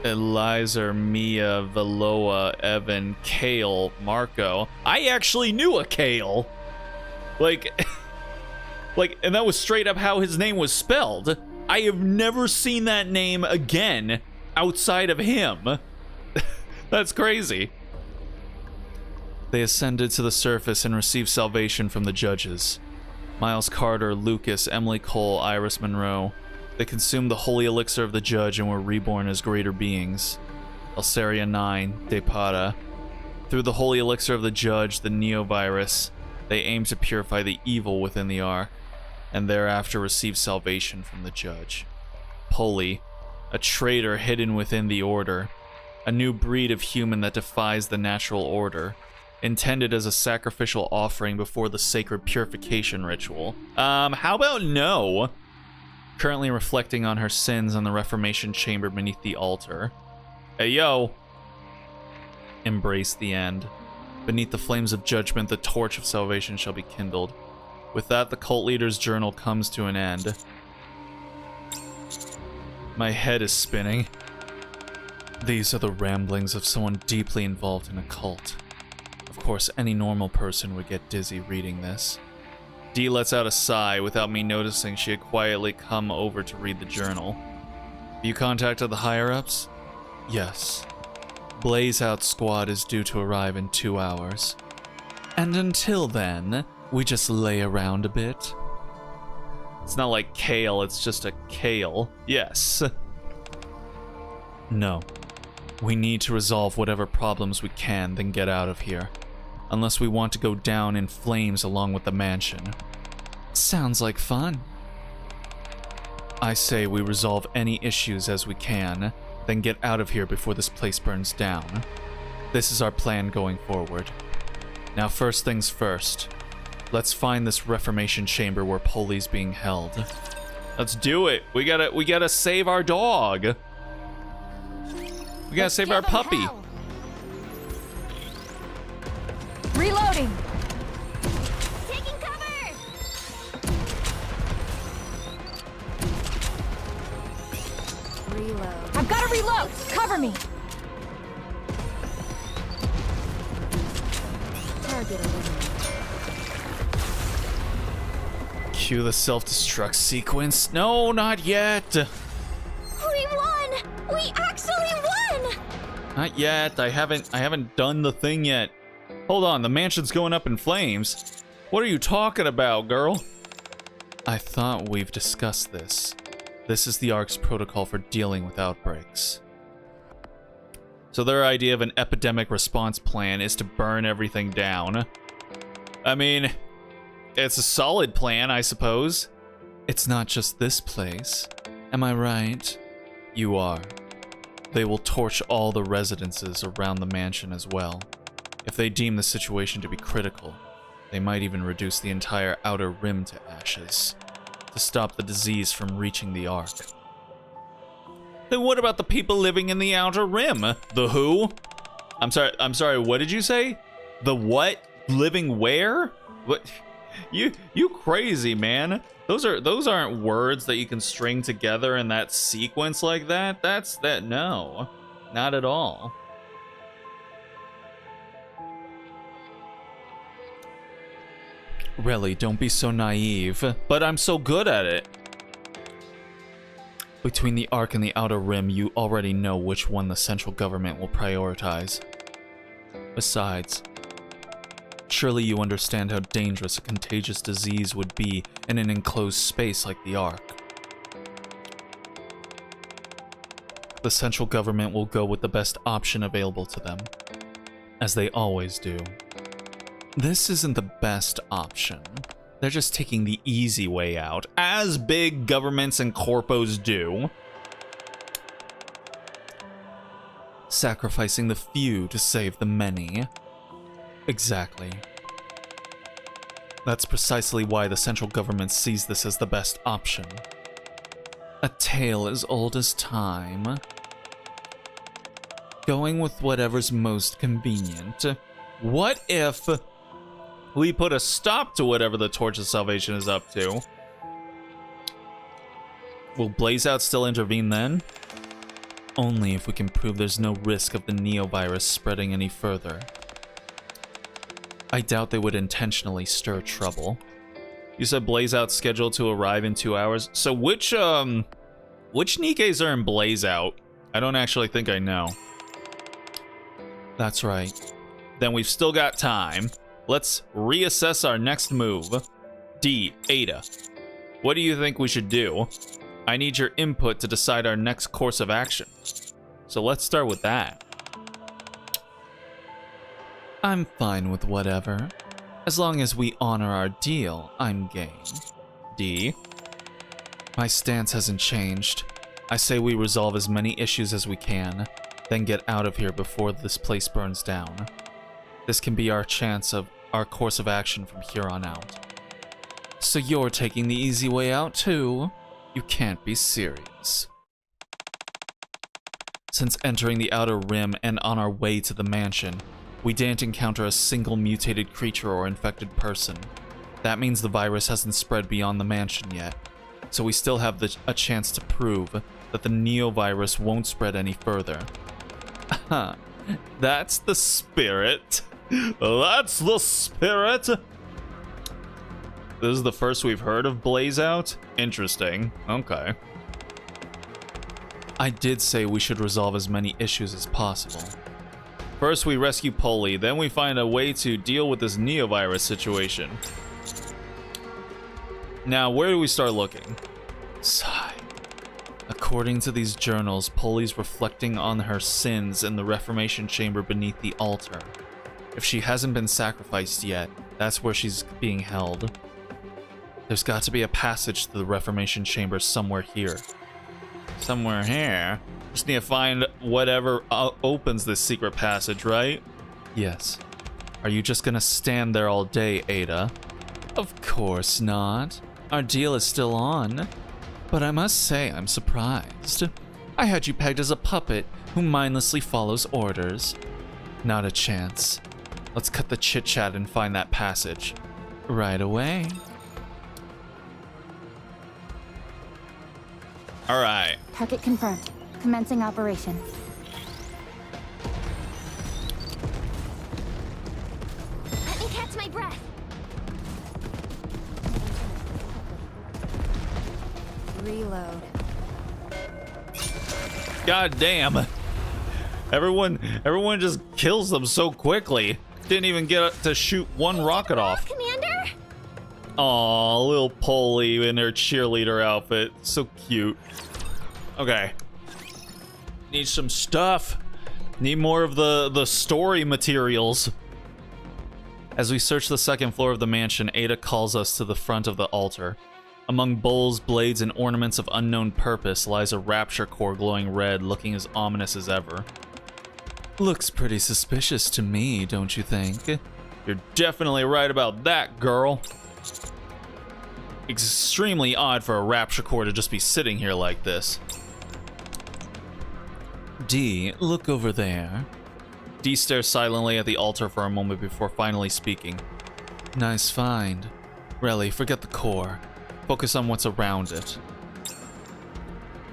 Eliza, Mia, Veloa, Evan, Kale, Marco. I actually knew a Kale. Like, and that was straight up how his name was spelled. I have never seen that name again outside of him. That's crazy. They ascended to the surface and received salvation from the judges. Miles Carter, Lucas, Emily Cole, Iris Monroe. They consumed the holy elixir of the judge and were reborn as greater beings. Alceria 9, Depara. Through the holy elixir of the judge, the neovirus, they aim to purify the evil within the Ark, and thereafter receive salvation from the judge. Poli, a traitor hidden within the order, a new breed of human that defies the natural order, intended as a sacrificial offering before the sacred purification ritual. How about no? Currently reflecting on her sins on the Reformation chamber beneath the altar. Hey, yo. Embrace the end. Beneath the flames of judgment, the torch of salvation shall be kindled. With that, the cult leader's journal comes to an end. My head is spinning. These are the ramblings of someone deeply involved in a cult. Of course, any normal person would get dizzy reading this. Dee lets out a sigh. Without me noticing, she had quietly come over to read the journal. You contacted the higher-ups? Yes. Blaze Out Squad is due to arrive in 2 hours. And until then, we just lay around a bit. It's not like kale, it's just a kale. Yes. No. We need to resolve whatever problems we can, then get out of here. unless we want to go down in flames along with the mansion. Sounds like fun. I say we resolve any issues as we can, then get out of here before this place burns down. This is our plan going forward. Now first things first, let's find this reformation chamber where Polly's being held. Let's do it. We gotta save our dog. We gotta save our puppy. Hell. Reloading. Taking cover! Reload. I've got to reload. Cover me. Target eliminated. Cue the self-destruct sequence. No, not yet. We won! We actually won! Not yet. I haven't done the thing yet. Hold on, the mansion's going up in flames. What are you talking about, girl? I thought we've discussed this. This is the ARC's protocol for dealing with outbreaks. So their idea of an epidemic response plan is to burn everything down. I mean, it's a solid plan, I suppose. It's not just this place. Am I right? You are. They will torch all the residences around the mansion as well. If they deem the situation to be critical, they might even reduce the entire outer rim to ashes to stop the disease from reaching the Ark. Then what about the people living in the outer rim? The who? I'm sorry, what did you say? The what? Living where? What? You crazy, man. Those aren't words that you can string together in that sequence like that. No. Not at all. Really, don't be so naive. But I'm so good at it. Between the Ark and the Outer Rim, you already know which one the central government will prioritize. Besides, surely you understand how dangerous a contagious disease would be in an enclosed space like the Ark. The central government will go with the best option available to them, as they always do. This isn't the best option. They're just taking the easy way out, as big governments and corpos do. Sacrificing the few to save the many. Exactly. That's precisely why the central government sees this as the best option. A tale as old as time. Going with whatever's most convenient. What if we put a stop to whatever the Torch of Salvation is up to? Will Blaze Out still intervene then? Only if we can prove there's no risk of the Neovirus spreading any further. I doubt they would intentionally stir trouble. You said Blaze Out's scheduled to arrive in 2 hours. So which Nikkes are in Blaze Out? I don't actually think I know. That's right. Then we've still got time. Let's reassess our next move. D, Ada. What do you think we should do? I need your input to decide our next course of action. So let's start with that. I'm fine with whatever. As long as we honor our deal, I'm game. D. My stance hasn't changed. I say we resolve as many issues as we can, then get out of here before this place burns down. This can be our chance of our course of action from here on out. So you're taking the easy way out too? You can't be serious. Since entering the Outer Rim and on our way to the mansion, we didn't encounter a single mutated creature or infected person. That means the virus hasn't spread beyond the mansion yet, so we still have a chance to prove that the Neovirus won't spread any further. That's the spirit. That's the spirit. This is the first we've heard of Blaze Out? Interesting. Okay. I did say we should resolve as many issues as possible. First we rescue Polly, then we find a way to deal with this Neovirus situation. Now, where do we start looking? Sigh. According to these journals, Polly's reflecting on her sins in the Reformation Chamber beneath the altar. If she hasn't been sacrificed yet, that's where she's being held. There's got to be a passage to the Reformation Chamber somewhere here. Somewhere here? Just need to find whatever opens this secret passage, right? Yes. Are you just gonna stand there all day, Ada? Of course not. Our deal is still on. But I must say I'm surprised. I had you pegged as a puppet who mindlessly follows orders. Not a chance. Let's cut the chit-chat and find that passage. Right away. Alright. Target confirmed. Commencing operation. Let me catch my breath. Reload. God damn. Everyone just kills them so quickly. Didn't even get to shoot one rocket off. Commander? Aw, little Polly in her cheerleader outfit. So cute. Okay. Need some stuff. Need more of the story materials. As we search the second floor of the mansion, Ada calls us to the front of the altar. Among bowls, blades, and ornaments of unknown purpose lies a rapture core glowing red, looking as ominous as ever. Looks pretty suspicious to me, don't you think? You're definitely right about that, girl. Extremely odd for a rapture core to just be sitting here like this. D, look over there. D stares silently at the altar for a moment before finally speaking. Nice find. Really, forget the core. Focus on what's around it.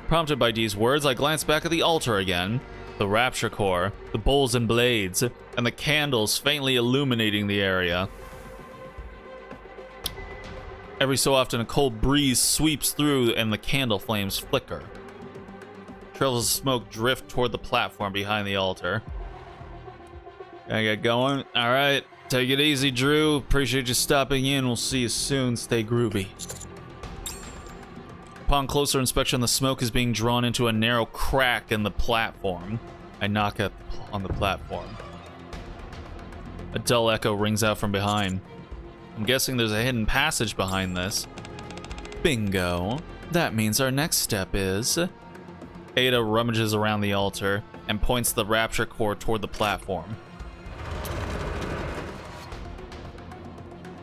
Prompted by D's words, I glance back at the altar again. The rapture core, the bowls and blades, and the candles faintly illuminating the area. Every so often, a cold breeze sweeps through and the candle flames flicker. Trails of smoke drift toward the platform behind the altar. Gotta get going? Alright, take it easy, Drew. Appreciate you stopping in. We'll see you soon. Stay groovy. Upon closer inspection, the smoke is being drawn into a narrow crack in the platform. I knock on the platform. A dull echo rings out from behind. I'm guessing there's a hidden passage behind this. Bingo. That means our next step is... Ada rummages around the altar and points the rapture core toward the platform.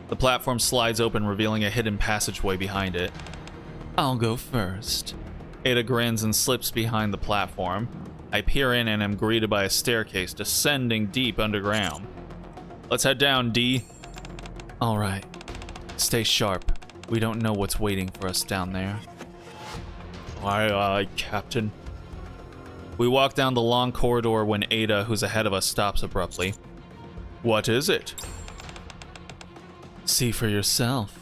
The platform slides open, revealing a hidden passageway behind it. I'll go first. Ada grins and slips behind the platform. I peer in and am greeted by a staircase descending deep underground. Let's head down, D. All right. Stay sharp. We don't know what's waiting for us down there. Aye, aye, Captain. We walk down the long corridor when Ada, who's ahead of us, stops abruptly. What is it? See for yourself.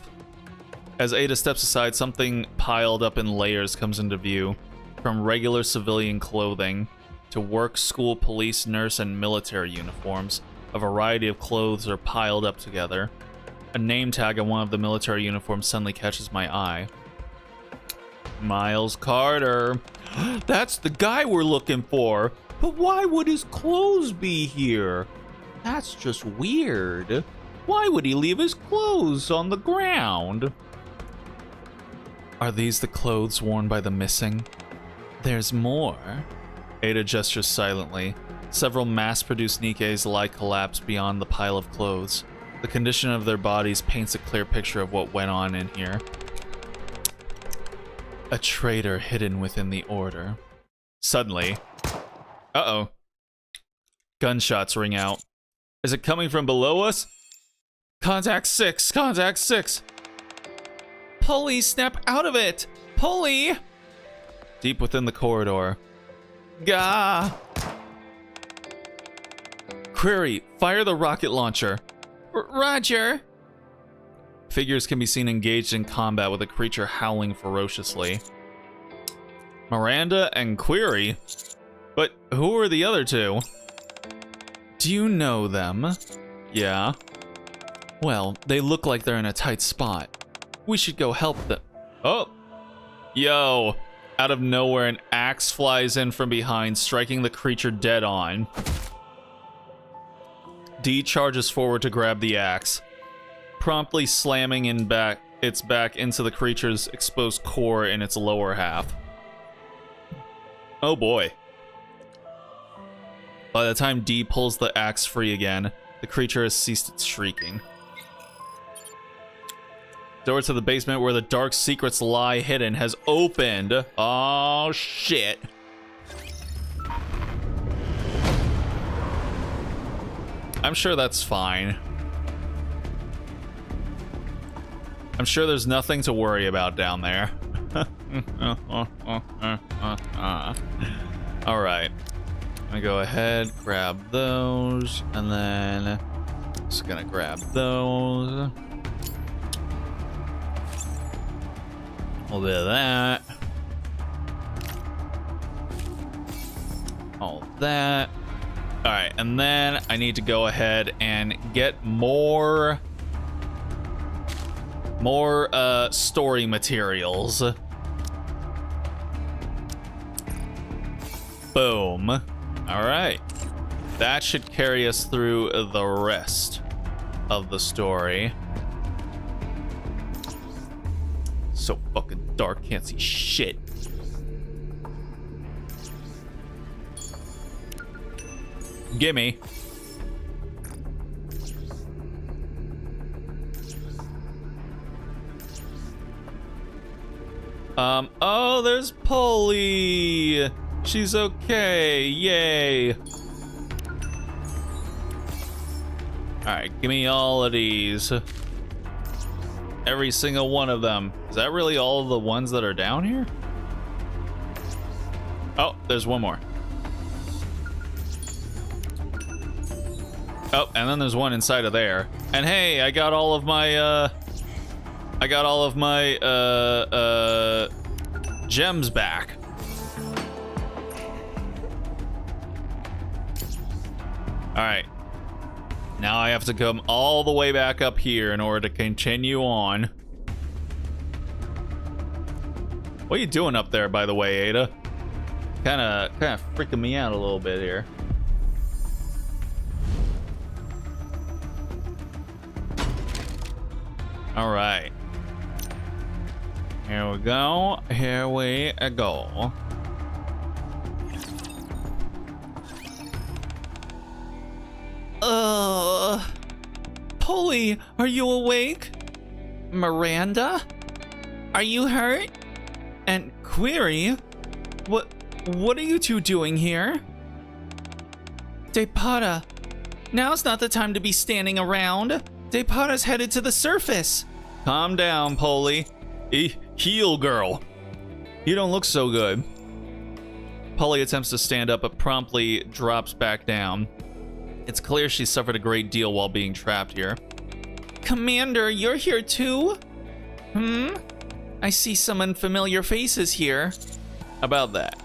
As Ada steps aside, something piled up in layers comes into view. From regular civilian clothing to work, school, police, nurse, and military uniforms, a variety of clothes are piled up together. A name tag on one of the military uniforms suddenly catches my eye. Miles Carter. That's the guy we're looking for. But why would his clothes be here? That's just weird. Why would he leave his clothes on the ground? Are these the clothes worn by the missing? There's more. Ada gestures silently. Several mass-produced Nikkes lie collapsed beyond the pile of clothes. The condition of their bodies paints a clear picture of what went on in here. A traitor hidden within the order. Suddenly... Uh-oh. Gunshots ring out. Is it coming from below us? Contact 6! Contact 6! Pulley, snap out of it! Pulley! Deep within the corridor. Gah! Query, fire the rocket launcher. Roger! Figures can be seen engaged in combat with a creature howling ferociously. Miranda and Query? But who are the other two? Do you know them? Yeah. Well, they look like they're in a tight spot. We should go help them. Oh! Yo! Out of nowhere, an axe flies in from behind, striking the creature dead on. D charges forward to grab the axe, promptly slamming its back into the creature's exposed core in its lower half. Oh boy. By the time D pulls the axe free again, the creature has ceased its shrieking. Door to the basement where the dark secrets lie hidden has opened. Oh shit. I'm sure that's fine. I'm sure there's nothing to worry about down there. Alright. I'm gonna go ahead, grab those, and then just gonna grab those. A little bit of that. All that. Alright, and then I need to go ahead and get more story materials. Boom. Alright. That should carry us through the rest of the story. So fucking dark, can't see shit. Gimme. Oh, there's Polly. She's okay. Yay. Alright, give me all of these. Every single one of them. Is that really all of the ones that are down here? Oh, there's one more. Oh, and then there's one inside of there. And hey, I got all of my gems back. All right. Now I have to come all the way back up here in order to continue on. What are you doing up there, by the way, Ada? Kind of freaking me out a little bit here. All right. Here we go. Here we go. Polly, are you awake? Miranda? Are you hurt? And Query? What are you two doing here? Depata, now's not the time to be standing around. Depata's headed to the surface. Calm down, Polly. Heal, girl. You don't look so good. Polly attempts to stand up, but promptly drops back down. It's clear she suffered a great deal while being trapped here. Commander, you're here too? I see some unfamiliar faces here. About that.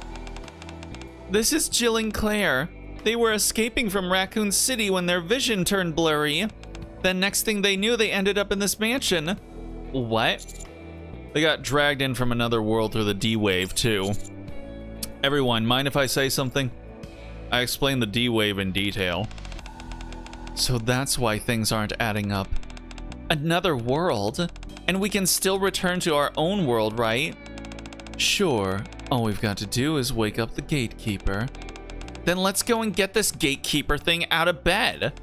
This is Jill and Claire. They were escaping from Raccoon City when their vision turned blurry. Then next thing they knew, they ended up in this mansion. What? They got dragged in from another world through the D-Wave too. Everyone, mind if I say something? I explained the D-Wave in detail. So that's why things aren't adding up. Another world? And we can still return to our own world, right? Sure. All we've got to do is wake up the gatekeeper. Then let's go and get this gatekeeper thing out of bed.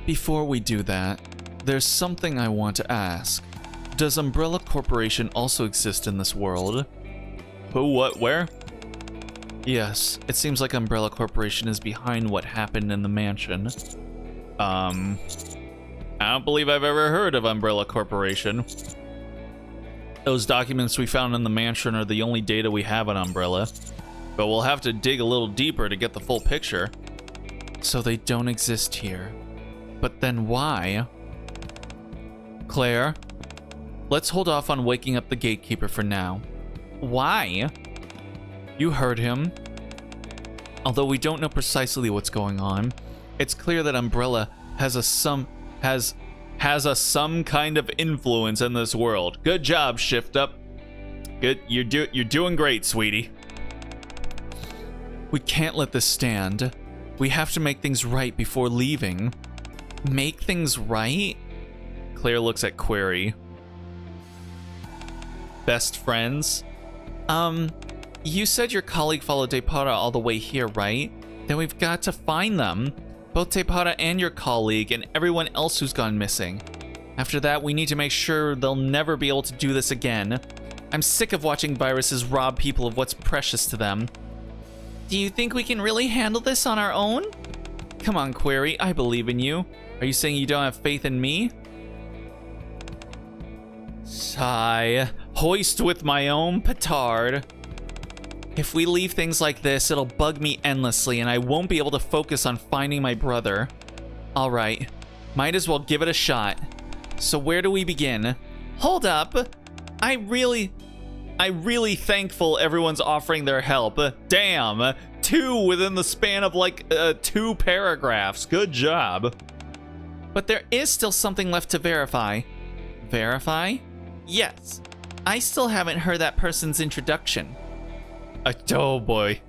Before we do that, there's something I want to ask. Does Umbrella Corporation also exist in this world? Who, what, where? Yes, it seems like Umbrella Corporation is behind what happened in the mansion. I don't believe I've ever heard of Umbrella Corporation. Those documents we found in the mansion are the only data we have on Umbrella, but we'll have to dig a little deeper to get the full picture. So they don't exist here. But then why? Claire, let's hold off on waking up the gatekeeper for now. Why? You heard him. Although we don't know precisely what's going on, it's clear that Umbrella has some kind of influence in this world. Good job, Shift Up. Good, you're doing great, sweetie. We can't let this stand. We have to make things right before leaving. Make things right? Claire looks at Query. Best friends? You said your colleague followed Depara all the way here, right? Then we've got to find them. Both Depara and your colleague and everyone else who's gone missing. After that, we need to make sure they'll never be able to do this again. I'm sick of watching viruses rob people of what's precious to them. Do you think we can really handle this on our own? Come on, Query, I believe in you. Are you saying you don't have faith in me? Sigh. Hoist with my own petard. If we leave things like this, it'll bug me endlessly and I won't be able to focus on finding my brother. Alright, might as well give it a shot. So where do we begin? Hold up! I'm really thankful everyone's offering their help. Damn, 2 within the span of like 2 paragraphs. Good job. But there is still something left to verify. Verify? Yes. I still haven't heard that person's introduction. Oh boy.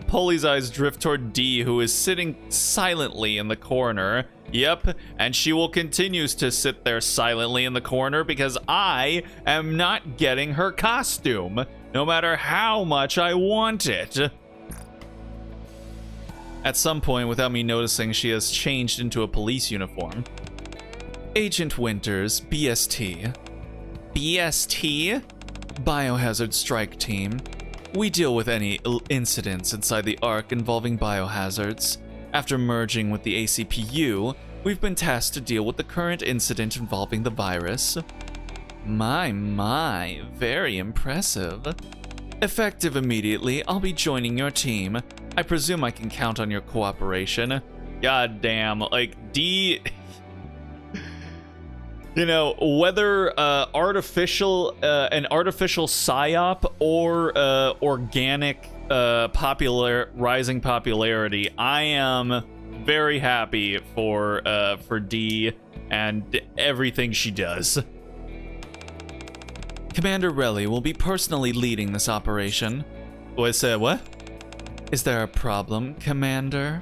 Polly's eyes drift toward Dee, who is sitting silently in the corner. Yep, and she will continue to sit there silently in the corner because I am not getting her costume, no matter how much I want it. At some point, without me noticing, she has changed into a police uniform. Agent Winters, BST. BST? Biohazard Strike Team. We deal with any incidents inside the Ark involving biohazards. After merging with the ACPU, we've been tasked to deal with the current incident involving the virus. My, very impressive. Effective immediately, I'll be joining your team. I presume I can count on your cooperation. God damn, like, D... You know, whether an artificial psyop or organic rising popularity, I am very happy for Dee and everything she does. Commander Relly will be personally leading this operation. What? Is there a problem, Commander?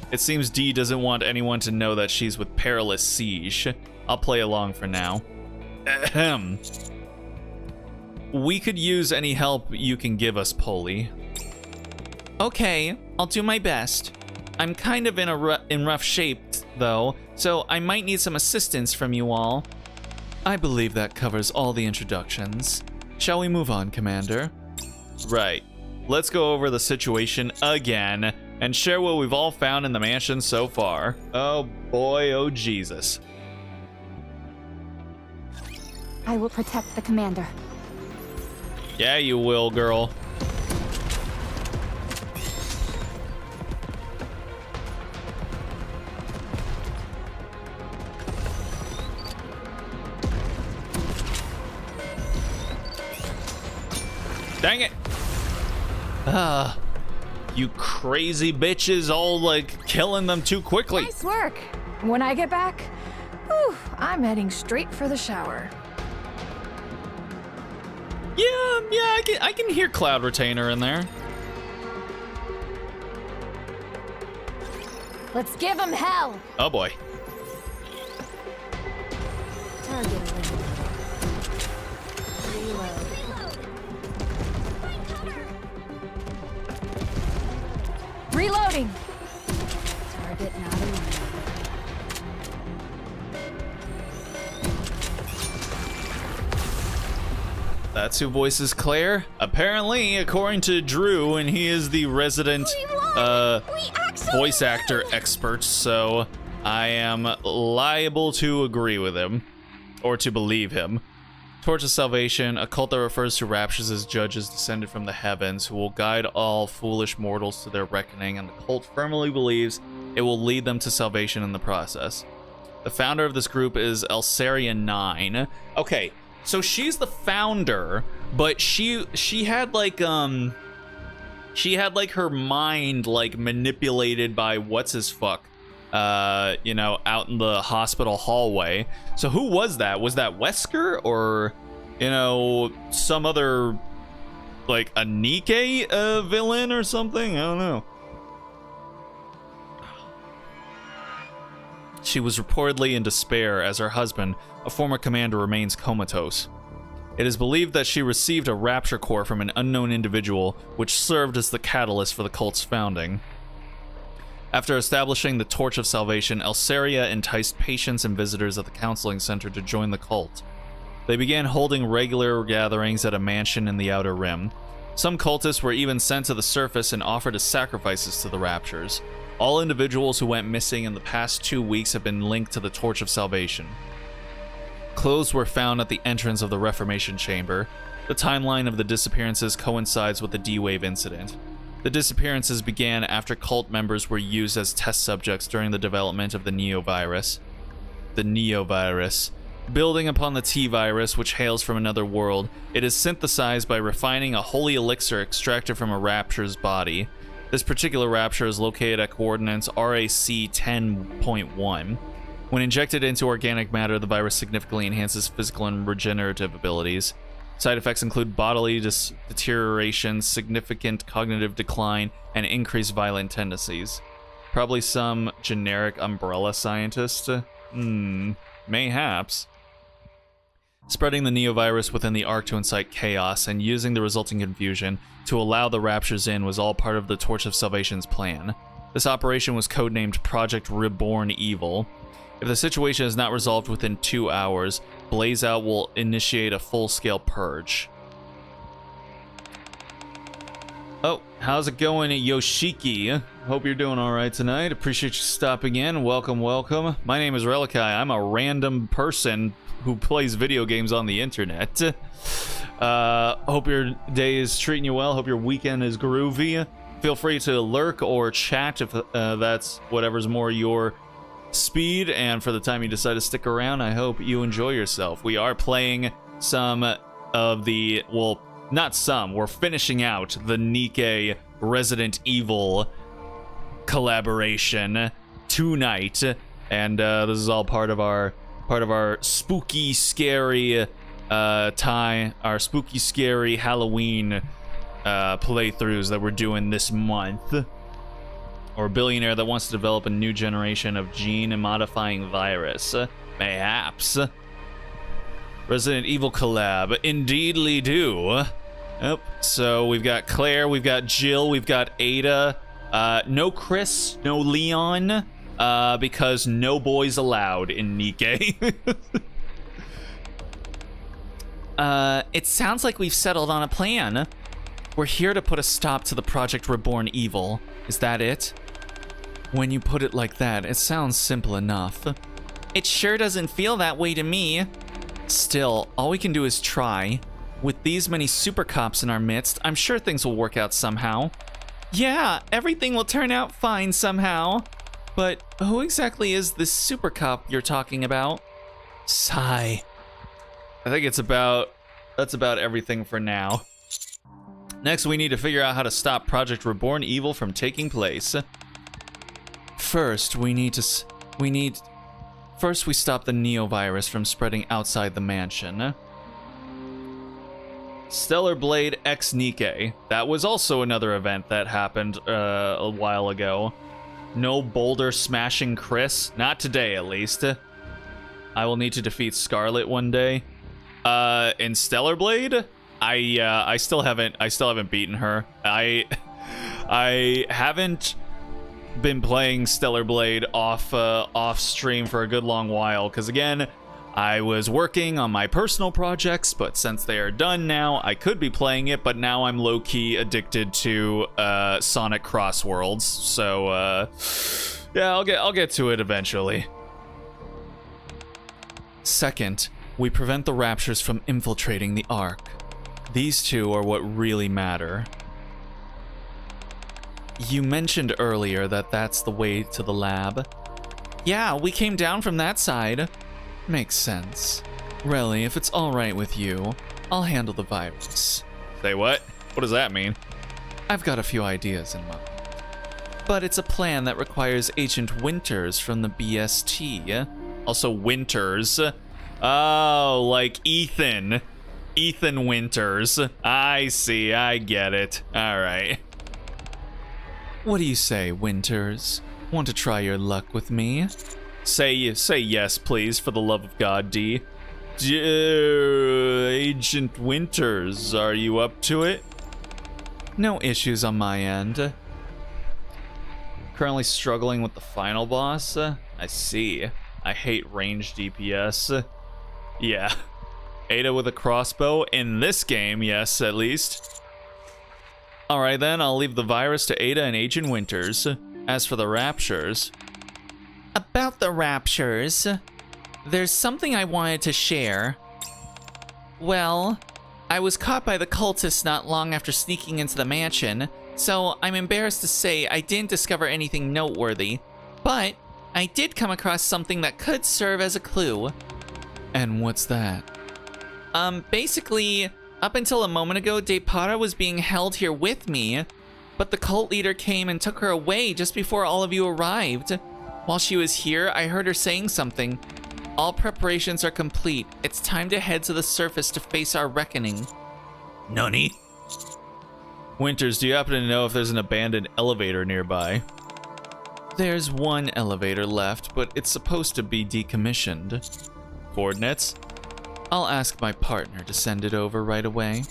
It seems Dee doesn't want anyone to know that she's with Perilous Siege. I'll play along for now. Ahem. We could use any help you can give us, Polly. Okay, I'll do my best. I'm kind of in rough shape, though, so I might need some assistance from you all. I believe that covers all the introductions. Shall we move on, Commander? Right. Let's go over the situation again and share what we've all found in the mansion so far. Oh boy, oh Jesus. I will protect the commander. Yeah, you will, girl. Dang it. You crazy bitches all like killing them too quickly. Nice work. When I get back, whew, I'm heading straight for the shower. Yeah, I can hear Cloud Retainer in there. Let's give him hell. Oh boy. Target eliminated. Reload. Reloading. Target not eliminated. That's who voices Claire. Apparently, according to Drew, and he is the resident voice actor expert, so I am liable to agree with him, or to believe him. Torch of Salvation, a cult that refers to raptures as judges descended from the heavens who will guide all foolish mortals to their reckoning, and the cult firmly believes it will lead them to salvation in the process. The founder of this group is Elsaria 9. Okay, so she's the founder, but she had like her mind like manipulated by what's his fuck, you know, out in the hospital hallway. So who was that? Was that Wesker or, you know, some other like a Nikke villain or something? I don't know. She was reportedly in despair as her husband, a former commander, remains comatose. It is believed that she received a rapture core from an unknown individual, which served as the catalyst for the cult's founding. After establishing the Torch of Salvation, Elsaria enticed patients and visitors at the counseling center to join the cult. They began holding regular gatherings at a mansion in the Outer Rim. Some cultists were even sent to the surface and offered as sacrifices to the Raptures. All individuals who went missing in the past 2 weeks have been linked to the Torch of Salvation. Clothes were found at the entrance of the Reformation Chamber. The timeline of the disappearances coincides with the D-Wave incident. The disappearances began after cult members were used as test subjects during the development of the Neovirus. The Neovirus. Building upon the T-Virus, which hails from another world, it is synthesized by refining a holy elixir extracted from a Rapture's body. This particular Rapture is located at coordinates RAC 10.1. When injected into organic matter, the virus significantly enhances physical and regenerative abilities. Side effects include bodily deterioration, significant cognitive decline, and increased violent tendencies. Probably some generic umbrella scientist? Mayhaps. Spreading the Neovirus within the Ark to incite chaos and using the resulting confusion to allow the Raptures in was all part of the Torch of Salvation's plan. This operation was codenamed Project Reborn Evil. If the situation is not resolved within 2 hours, Blaze Out will initiate a full-scale purge. Oh, how's it going, Yoshiki? Hope you're doing alright tonight. Appreciate you stopping in. Welcome, welcome. My name is Relikai. I'm a random person who plays video games on the internet. Hope your day is treating you well. Hope your weekend is groovy. Feel free to lurk or chat if that's whatever's more your speed, and for the time you decide to stick around, I hope you enjoy yourself. We are playing some of the, well, not some, we're finishing out the Nikke Resident Evil collaboration tonight, and this is all part of our spooky, scary our spooky, scary Halloween playthroughs that we're doing this month. Or a billionaire that wants to develop a new generation of gene-modifying virus. Mayhaps. Resident Evil collab. Indeedly do. Yep. So we've got Claire, we've got Jill, we've got Ada. No Chris, no Leon, because no boys allowed in Nikke. It sounds like we've settled on a plan. We're here to put a stop to the Project Reborn Evil. Is that it? When you put it like that, it sounds simple enough. It sure doesn't feel that way to me. Still, all we can do is try. With these many super cops in our midst, I'm sure things will work out somehow. Yeah, everything will turn out fine somehow. But who exactly is this super cop you're talking about? Sigh. I think that's about everything for now. Next, we need to figure out how to stop Project Reborn Evil from taking place. First, we stop the Neovirus from spreading outside the mansion. Stellar Blade X Nikke. That was also another event that happened a while ago. No boulder smashing Chris. Not today, at least. I will need to defeat Scarlet one day. In Stellar Blade, I still haven't beaten her. I haven't been playing Stellar Blade off stream for a good long while, because again, I was working on my personal projects, but since they are done now, I could be playing it, but now I'm low-key addicted to Sonic Cross Worlds. So yeah, I'll get to it eventually. Second, we prevent the Raptures from infiltrating the Ark. These two are what really matter. You mentioned earlier that that's the way to the lab. Yeah, we came down from that side. Makes sense. Relly, if it's alright with you, I'll handle the virus. Say what? What does that mean? I've got a few ideas in mind. But it's a plan that requires Agent Winters from the BST. Also Winters. Oh, like Ethan. Ethan Winters. I see, I get it. Alright. What do you say, Winters? Want to try your luck with me? Say yes, please, for the love of God, D. Agent Winters, are you up to it? No issues on my end. Currently struggling with the final boss. I see. I hate ranged DPS. Yeah. Ada with a crossbow in this game, yes, at least. Alright then, I'll leave the virus to Ada and Agent Winters. As for the raptures... About the raptures, there's something I wanted to share. Well, I was caught by the cultists not long after sneaking into the mansion, so I'm embarrassed to say I didn't discover anything noteworthy, but I did come across something that could serve as a clue. And what's that? Basically, up until a moment ago, Depara was being held here with me, but the cult leader came and took her away just before all of you arrived. While she was here, I heard her saying something. All preparations are complete. It's time to head to the surface to face our reckoning. Nani? Winters, do you happen to know if there's an abandoned elevator nearby? There's one elevator left, but it's supposed to be decommissioned. Coordinates? I'll ask my partner to send it over right away.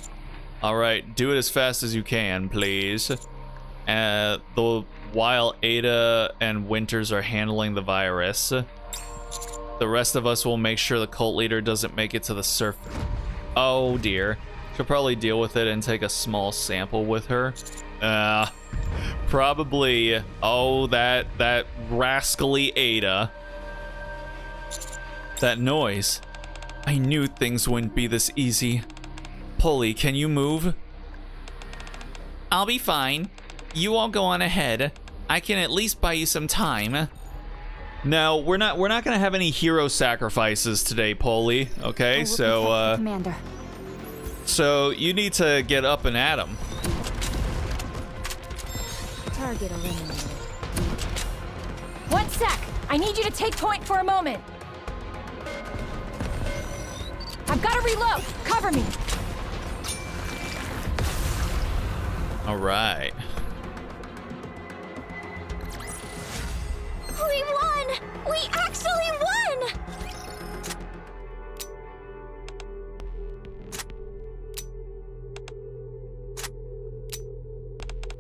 Alright, do it as fast as you can, please. While Ada and Winters are handling the virus, the rest of us will make sure the cult leader doesn't make it to the surface. Oh dear. She'll probably deal with it and take a small sample with her. Probably. Oh, that rascally Ada. That noise. I knew things wouldn't be this easy. Polly, can you move? I'll be fine. You all go on ahead. I can at least buy you some time. No, we're not gonna have any hero sacrifices today, Polly. Okay, Commander. so you need to get up and at him. Target eliminated. 1 sec. I need you to take point for a moment. I've got to reload. Cover me. All right. We won! We actually won!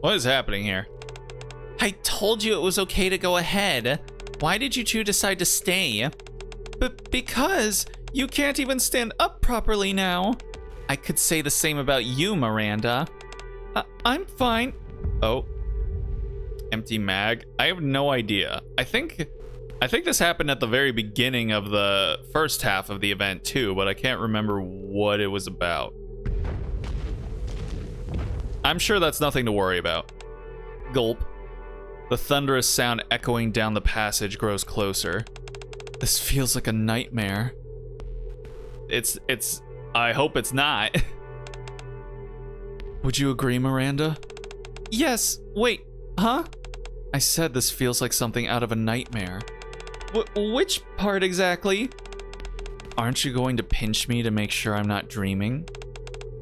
What is happening here? I told you it was okay to go ahead. Why did you two decide to stay? Because you can't even stand up properly now. I could say the same about you, Miranda. I'm fine. Oh. Empty mag. I have no idea. I think this happened at the very beginning of the first half of the event too, but I can't remember what it was about. I'm sure that's nothing to worry about. Gulp. The thunderous sound echoing down the passage grows closer. This feels like a nightmare. I hope it's not. Would you agree, Miranda? Yes. Wait. Huh? I said this feels like something out of a nightmare. Which part exactly? Aren't you going to pinch me to make sure I'm not dreaming?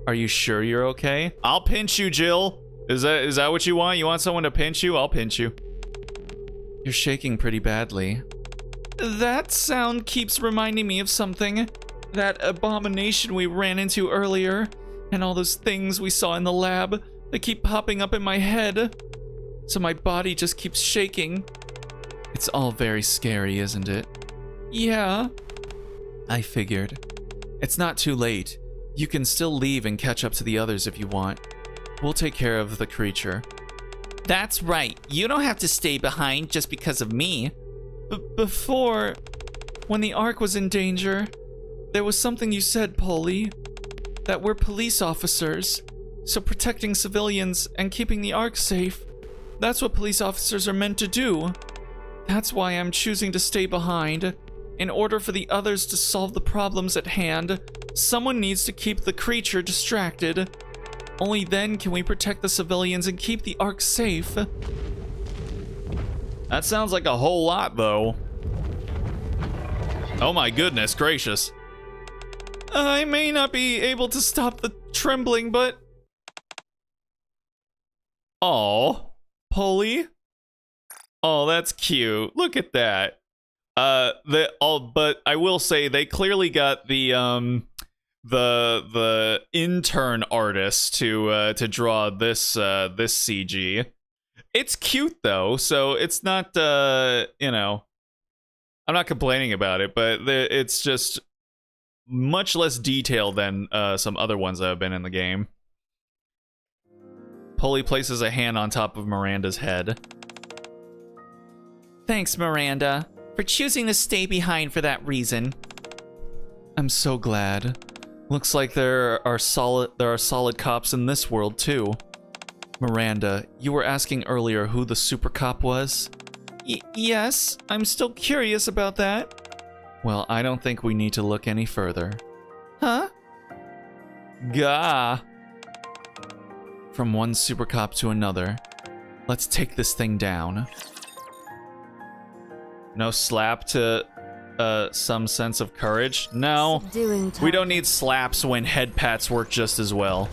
Are you sure you're okay? I'll pinch you, Jill. Is that what you want? You want someone to pinch you? I'll pinch you. You're shaking pretty badly. That sound keeps reminding me of something. That abomination we ran into earlier. And all those things we saw in the lab. They keep popping up in my head. So my body just keeps shaking. It's all very scary, isn't it? Yeah. I figured. It's not too late. You can still leave and catch up to the others if you want. We'll take care of the creature. That's right. You don't have to stay behind just because of me. Before, when the Ark was in danger, there was something you said, Polly. That we're police officers. So protecting civilians and keeping the Ark safe, that's what police officers are meant to do. That's why I'm choosing to stay behind. In order for the others to solve the problems at hand, someone needs to keep the creature distracted. Only then can we protect the civilians and keep the Ark safe. That sounds like a whole lot, though. Oh my goodness gracious. I may not be able to stop the trembling, but... Aw, Polly? Oh, that's cute. Look at that. But I will say they clearly got the intern artist to draw this this CG. It's cute though, so it's not you know, I'm not complaining about it, but it's just much less detailed than some other ones that have been in the game. Polly places a hand on top of Miranda's head. Thanks, Miranda, for choosing to stay behind for that reason. I'm so glad. Looks like there are solid cops in this world too. Miranda, you were asking earlier who the super cop was? Yes, I'm still curious about that. Well, I don't think we need to look any further. Huh? Gah. From one super cop to another. Let's take this thing down. No slap to some sense of courage? No. We don't need slaps when head pats work just as well.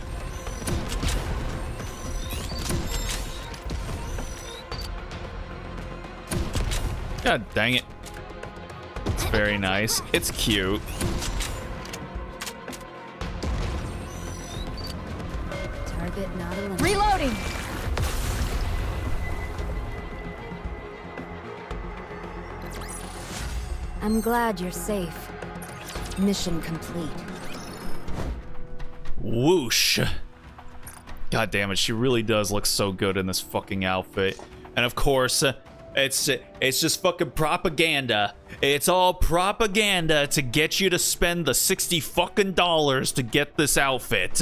God dang it. It's very nice. It's cute. Target not eliminated. Reloading! I'm glad you're safe. Mission complete. Whoosh. God damn it, she really does look so good in this fucking outfit. And of course, it's just fucking propaganda. It's all propaganda to get you to spend the $60 fucking to get this outfit.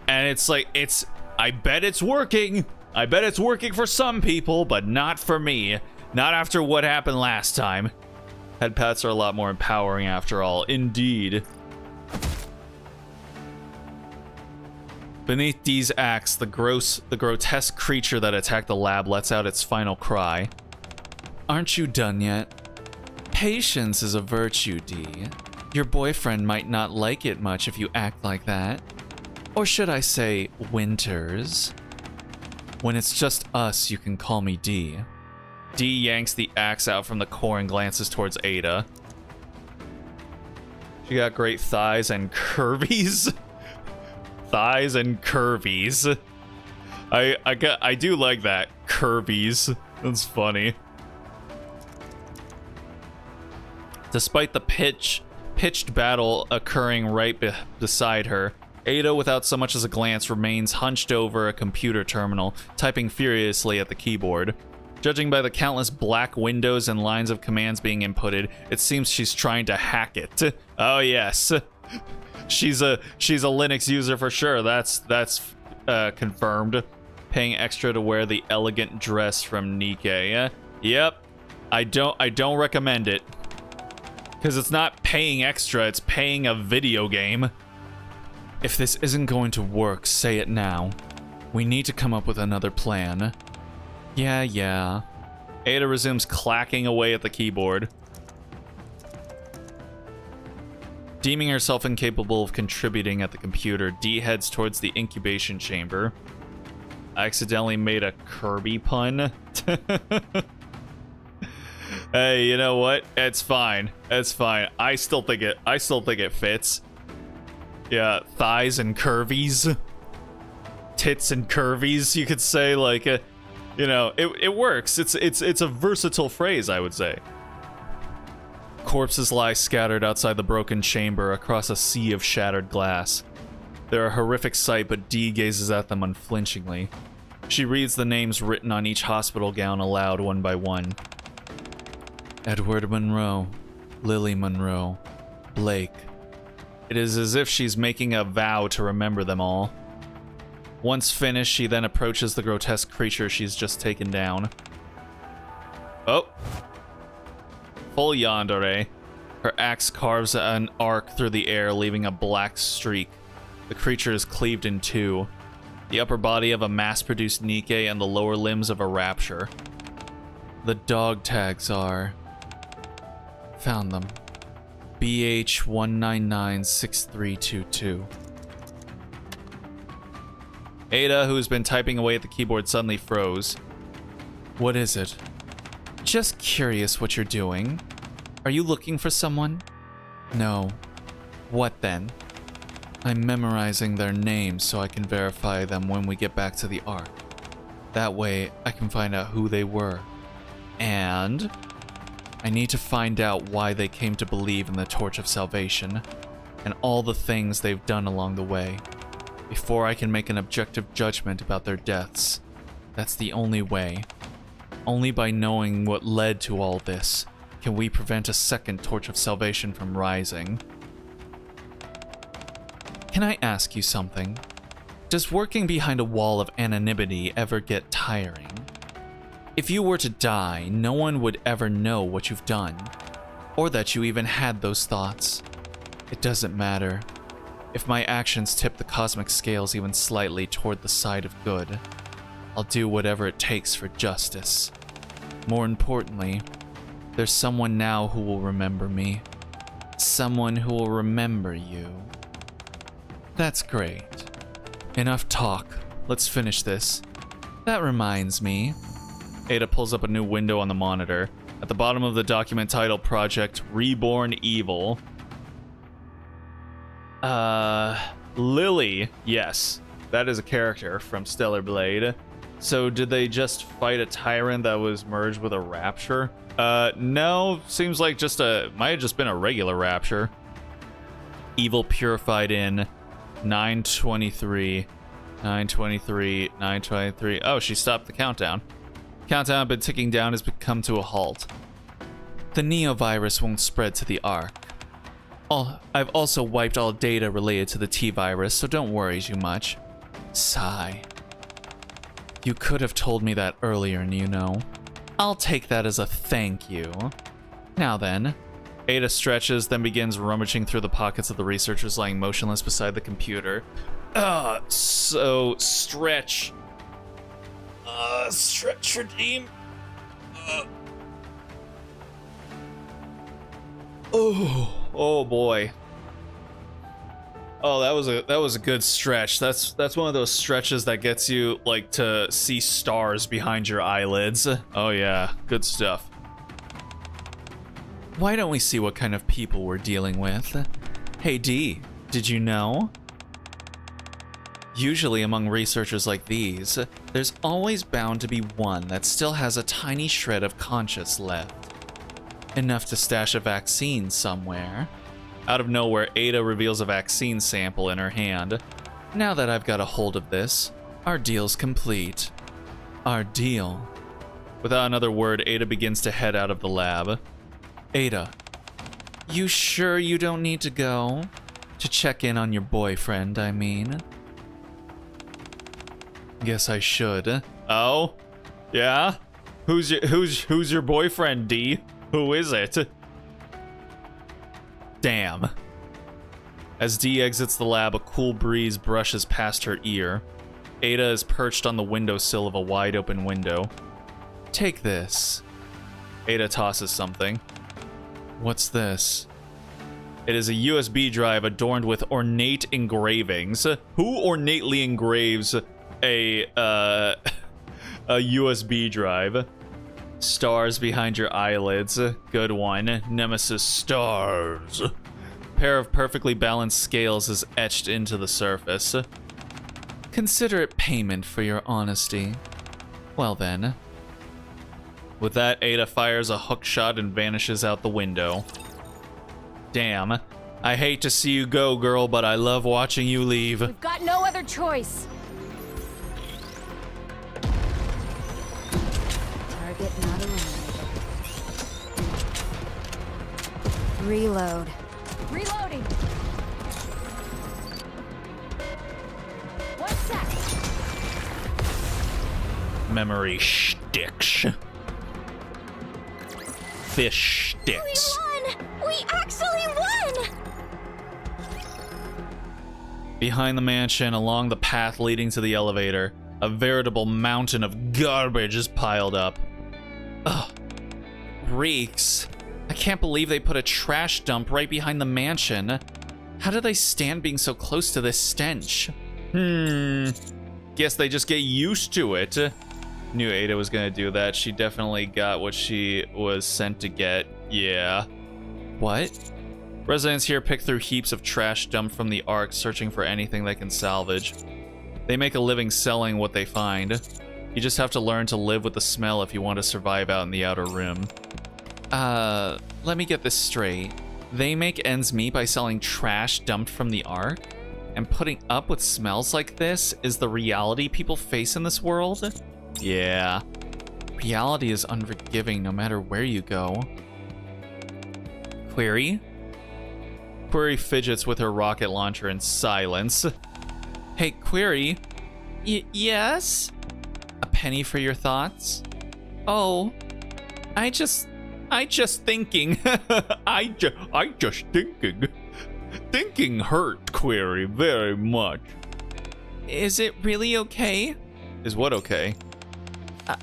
And it's like, I bet it's working. I bet it's working for some people, but not for me. Not after what happened last time. Head pats are a lot more empowering after all. Indeed. Beneath Dee's axe, the grotesque creature that attacked the lab lets out its final cry. Aren't you done yet? Patience is a virtue, Dee. Your boyfriend might not like it much if you act like that. Or should I say, Winters? When it's just us, you can call me Dee. Dee yanks the axe out from the core and glances towards Ada. She got great thighs and curvies. Thighs and curvies. I do like that. Curvies. That's funny. Despite the pitched battle occurring right beside her, Ada, without so much as a glance, remains hunched over a computer terminal, typing furiously at the keyboard. Judging by the countless black windows and lines of commands being inputted, it seems she's trying to hack it. Oh yes. She's a Linux user for sure. That's confirmed. Paying extra to wear the elegant dress from Nikke. Yep. I don't recommend it. Cuz it's not paying extra, it's paying a video game. If this isn't going to work, say it now. We need to come up with another plan. Yeah. Ada resumes clacking away at the keyboard. Deeming herself incapable of contributing at the computer, Dee heads towards the incubation chamber. I accidentally made a Kirby pun. Hey, you know what? It's fine. It's fine. I still think it fits. Yeah, thighs and curvies. Tits and curvies, you could say, like, you know, it works. It's a versatile phrase, I would say. Corpses lie scattered outside the broken chamber across a sea of shattered glass. They're a horrific sight, but Dee gazes at them unflinchingly. She reads the names written on each hospital gown aloud one by one. Edward Monroe, Lily Monroe, Blake. It is as if she's making a vow to remember them all. Once finished, she then approaches the grotesque creature she's just taken down. Oh. Full yandere. Her axe carves an arc through the air, leaving a black streak. The creature is cleaved in two. The upper body of a mass-produced Nikke and the lower limbs of a rapture. The dog tags are... Found them. BH1996322. Ada, who's been typing away at the keyboard, suddenly froze. What is it? Just curious what you're doing. Are you looking for someone? No. What then? I'm memorizing their names so I can verify them when we get back to the Ark. That way, I can find out who they were. And I need to find out why they came to believe in the Torch of Salvation and all the things they've done along the way before I can make an objective judgment about their deaths. That's the only way. Only by knowing what led to all this can we prevent a second Torch of Salvation from rising. Can I ask you something? Does working behind a wall of anonymity ever get tiring? If you were to die, no one would ever know what you've done, or that you even had those thoughts. It doesn't matter. If my actions tip the cosmic scales even slightly toward the side of good, I'll do whatever it takes for justice. More importantly, there's someone now who will remember me. Someone who will remember you. That's great. Enough talk. Let's finish this. That reminds me. Ada pulls up a new window on the monitor. At the bottom of the document titled Project Reborn Evil. Lily. Yes, that is a character from Stellar Blade. So did they just fight a tyrant that was merged with a rapture? No, seems like might have just been a regular rapture. Evil purified in 923, 923, 923. Oh, she stopped the countdown. Countdown had been ticking down has come to a halt. The Neovirus won't spread to the Ark. I've also wiped all data related to the T-Virus, so don't worry too much. Sigh. You could have told me that earlier, you know. I'll take that as a thank you. Now then. Ada stretches, then begins rummaging through the pockets of the researchers lying motionless beside the computer. So stretch. Stretch redeem. Oh boy. Oh, that was a good stretch. That's one of those stretches that gets you like to see stars behind your eyelids. Oh yeah, good stuff. Why don't we see what kind of people we're dealing with? Hey D, did you know? Usually among researchers like these, there's always bound to be one that still has a tiny shred of conscience left. Enough to stash a vaccine somewhere. Out of nowhere, Ada reveals a vaccine sample in her hand. Now that I've got a hold of this, our deal's complete. Our deal. Without another word, Ada begins to head out of the lab. Ada, you sure you don't need to go? To check in on your boyfriend, I mean. Guess I should. Oh? Yeah? Who's your boyfriend, D? Who is it? Damn. As D exits the lab, a cool breeze brushes past her ear. Ada is perched on the windowsill of a wide-open window. Take this. Ada tosses something. What's this? It is a USB drive adorned with ornate engravings. Who ornately engraves a USB drive? Stars behind your eyelids. Good one. Nemesis stars. Pair of perfectly balanced scales is etched into the surface. Consider it payment for your honesty. Well then. With that, Ada fires a hook shot and vanishes out the window. Damn. I hate to see you go, girl, but I love watching you leave. We've got no other choice. Target not eliminated. Reload. Reloading. One sec. Memory sticks. Fish sticks. We won! We actually won! Behind the mansion, along the path leading to the elevator, a veritable mountain of garbage is piled up. Ugh. Reeks. I can't believe they put a trash dump right behind the mansion. How do they stand being so close to this stench? Guess they just get used to it. Knew Ada was gonna do that. She definitely got what she was sent to get. Yeah. What? Residents here pick through heaps of trash dumped from the Ark, searching for anything they can salvage. They make a living selling what they find. You just have to learn to live with the smell if you want to survive out in the Outer Rim. Let me get this straight. They make ends meet by selling trash dumped from the Ark? And putting up with smells like this is the reality people face in this world? Yeah. Reality is unforgiving no matter where you go. Query? Query fidgets with her rocket launcher in silence. Hey, Query? Yes? A penny for your thoughts? Oh, I just thinking. I just thinking. Thinking hurt Query very much. Is it really okay? Is what okay?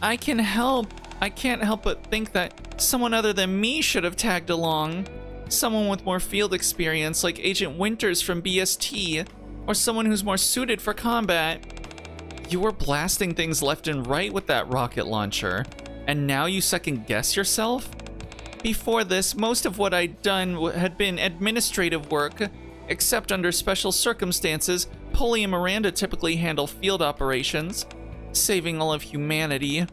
I can't help but think that someone other than me should have tagged along. Someone with more field experience like Agent Winters from BST, or someone who's more suited for combat. You were blasting things left and right with that rocket launcher, and now you second guess yourself? Before this, most of what I'd done had been administrative work, except under special circumstances, Polly and Miranda typically handle field operations, saving all of humanity.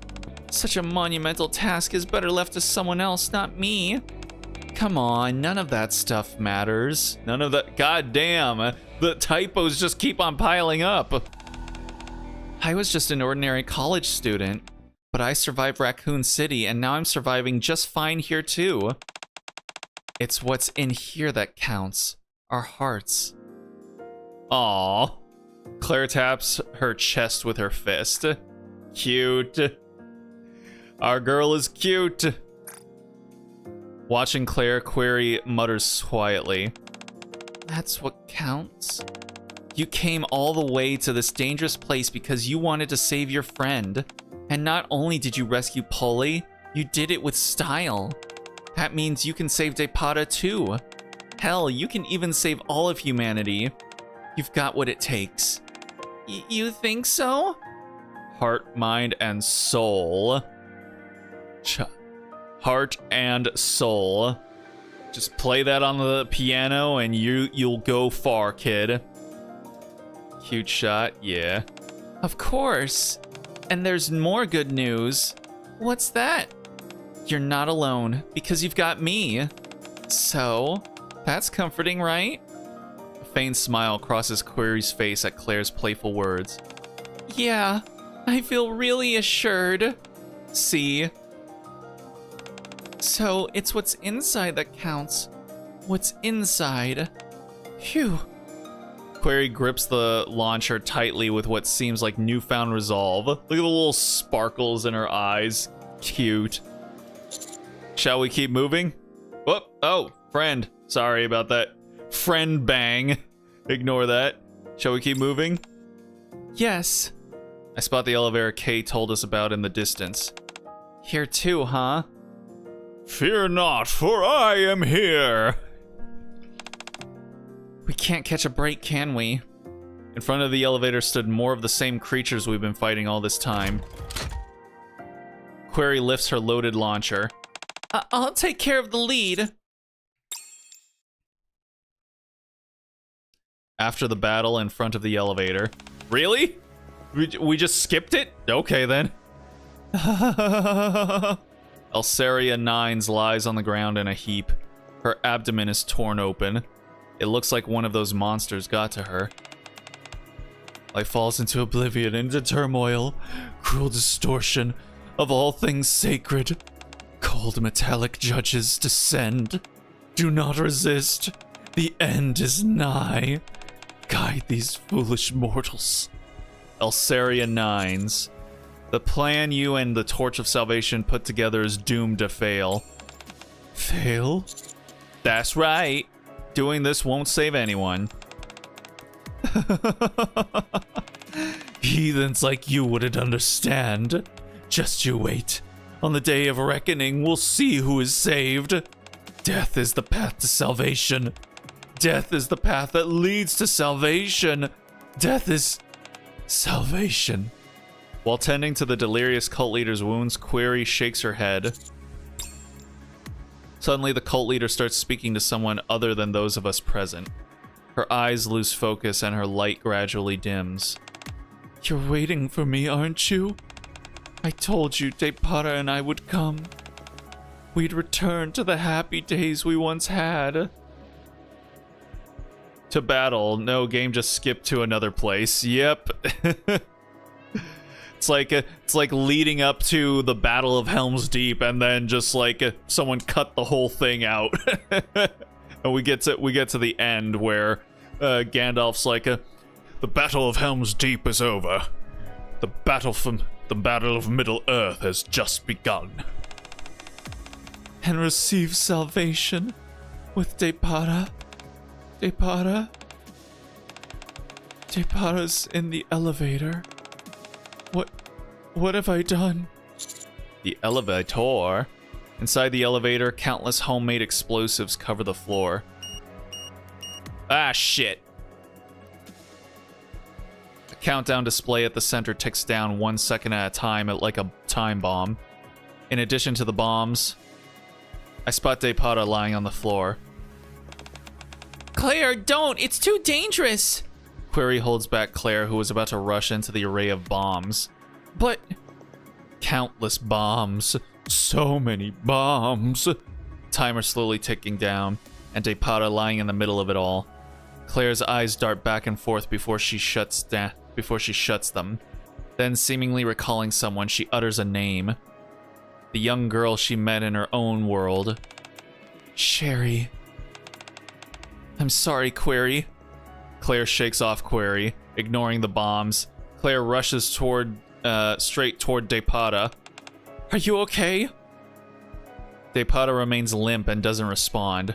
Such a monumental task is better left to someone else, not me. Come on, none of that stuff matters. None of that. God damn, the typos just keep on piling up. I was just an ordinary college student, but I survived Raccoon City, and now I'm surviving just fine here too. It's what's in here that counts. Our hearts. Aww. Claire taps her chest with her fist. Cute. Our girl is cute. Watching Claire, Query mutters quietly. That's what counts? You came all the way to this dangerous place because you wanted to save your friend. And not only did you rescue Polly, you did it with style. That means you can save Depata too. Hell, you can even save all of humanity. You've got what it takes. You think so? Heart, mind, and soul. Heart and soul. Just play that on the piano and you'll go far, kid. Cute shot, yeah. Of course. And there's more good news. What's that? You're not alone, because you've got me. So, that's comforting, right? A faint smile crosses Query's face at Claire's playful words. Yeah, I feel really assured. See? So, it's what's inside that counts. What's inside. Phew. Query grips the launcher tightly with what seems like newfound resolve. Look at the little sparkles in her eyes. Cute. Shall we keep moving? Whoop. Oh, friend. Sorry about that. Friend bang. Ignore that. Shall we keep moving? Yes. I spot the elevator Kay told us about in the distance. Here too, huh? Fear not, for I am here. We can't catch a break, can we? In front of the elevator stood more of the same creatures we've been fighting all this time. Query lifts her loaded launcher. I'll take care of the lead. After the battle in front of the elevator. Really? We just skipped it? Okay then. Elsaria Nines lies on the ground in a heap. Her abdomen is torn open. It looks like one of those monsters got to her. Life falls into oblivion, into turmoil, cruel distortion of all things sacred. Cold metallic judges descend. Do not resist. The end is nigh. Guide these foolish mortals. Elsaria Nines. The plan you and the Torch of Salvation put together is doomed to fail. Fail? That's right. Doing this won't save anyone. Heathens like you wouldn't understand. Just you wait. On the day of reckoning, we'll see who is saved. Death is the path to salvation. Death is the path that leads to salvation. Death is salvation. While tending to the delirious cult leader's wounds, Query shakes her head. Suddenly, the cult leader starts speaking to someone other than those of us present. Her eyes lose focus and her light gradually dims. You're waiting for me, aren't you? I told you Depara and I would come. We'd return to the happy days we once had. To battle. No, game just skipped to another place. Yep. It's like leading up to the Battle of Helm's Deep, and then just like someone cut the whole thing out, and we get to the end where Gandalf's like, "The Battle of Helm's Deep is over. The battle of Middle Earth has just begun." And receive salvation with Depara. Depara's in the elevator. What have I done? The elevator. Inside the elevator, countless homemade explosives cover the floor. Ah, shit. A countdown display at the center ticks down 1 second at a time like a time bomb. In addition to the bombs, I spot Depara lying on the floor. Claire, don't! It's too dangerous! Query holds back Claire, who was about to rush into the array of bombs. But... Countless bombs. So many bombs. Timer slowly ticking down, and Depara lying in the middle of it all. Claire's eyes dart back and forth before she shuts them. Then, seemingly recalling someone, she utters a name. The young girl she met in her own world. Sherry. I'm sorry, Query. Claire shakes off Query, ignoring the bombs. Claire rushes straight toward Depara. Are you okay? Depara remains limp and doesn't respond.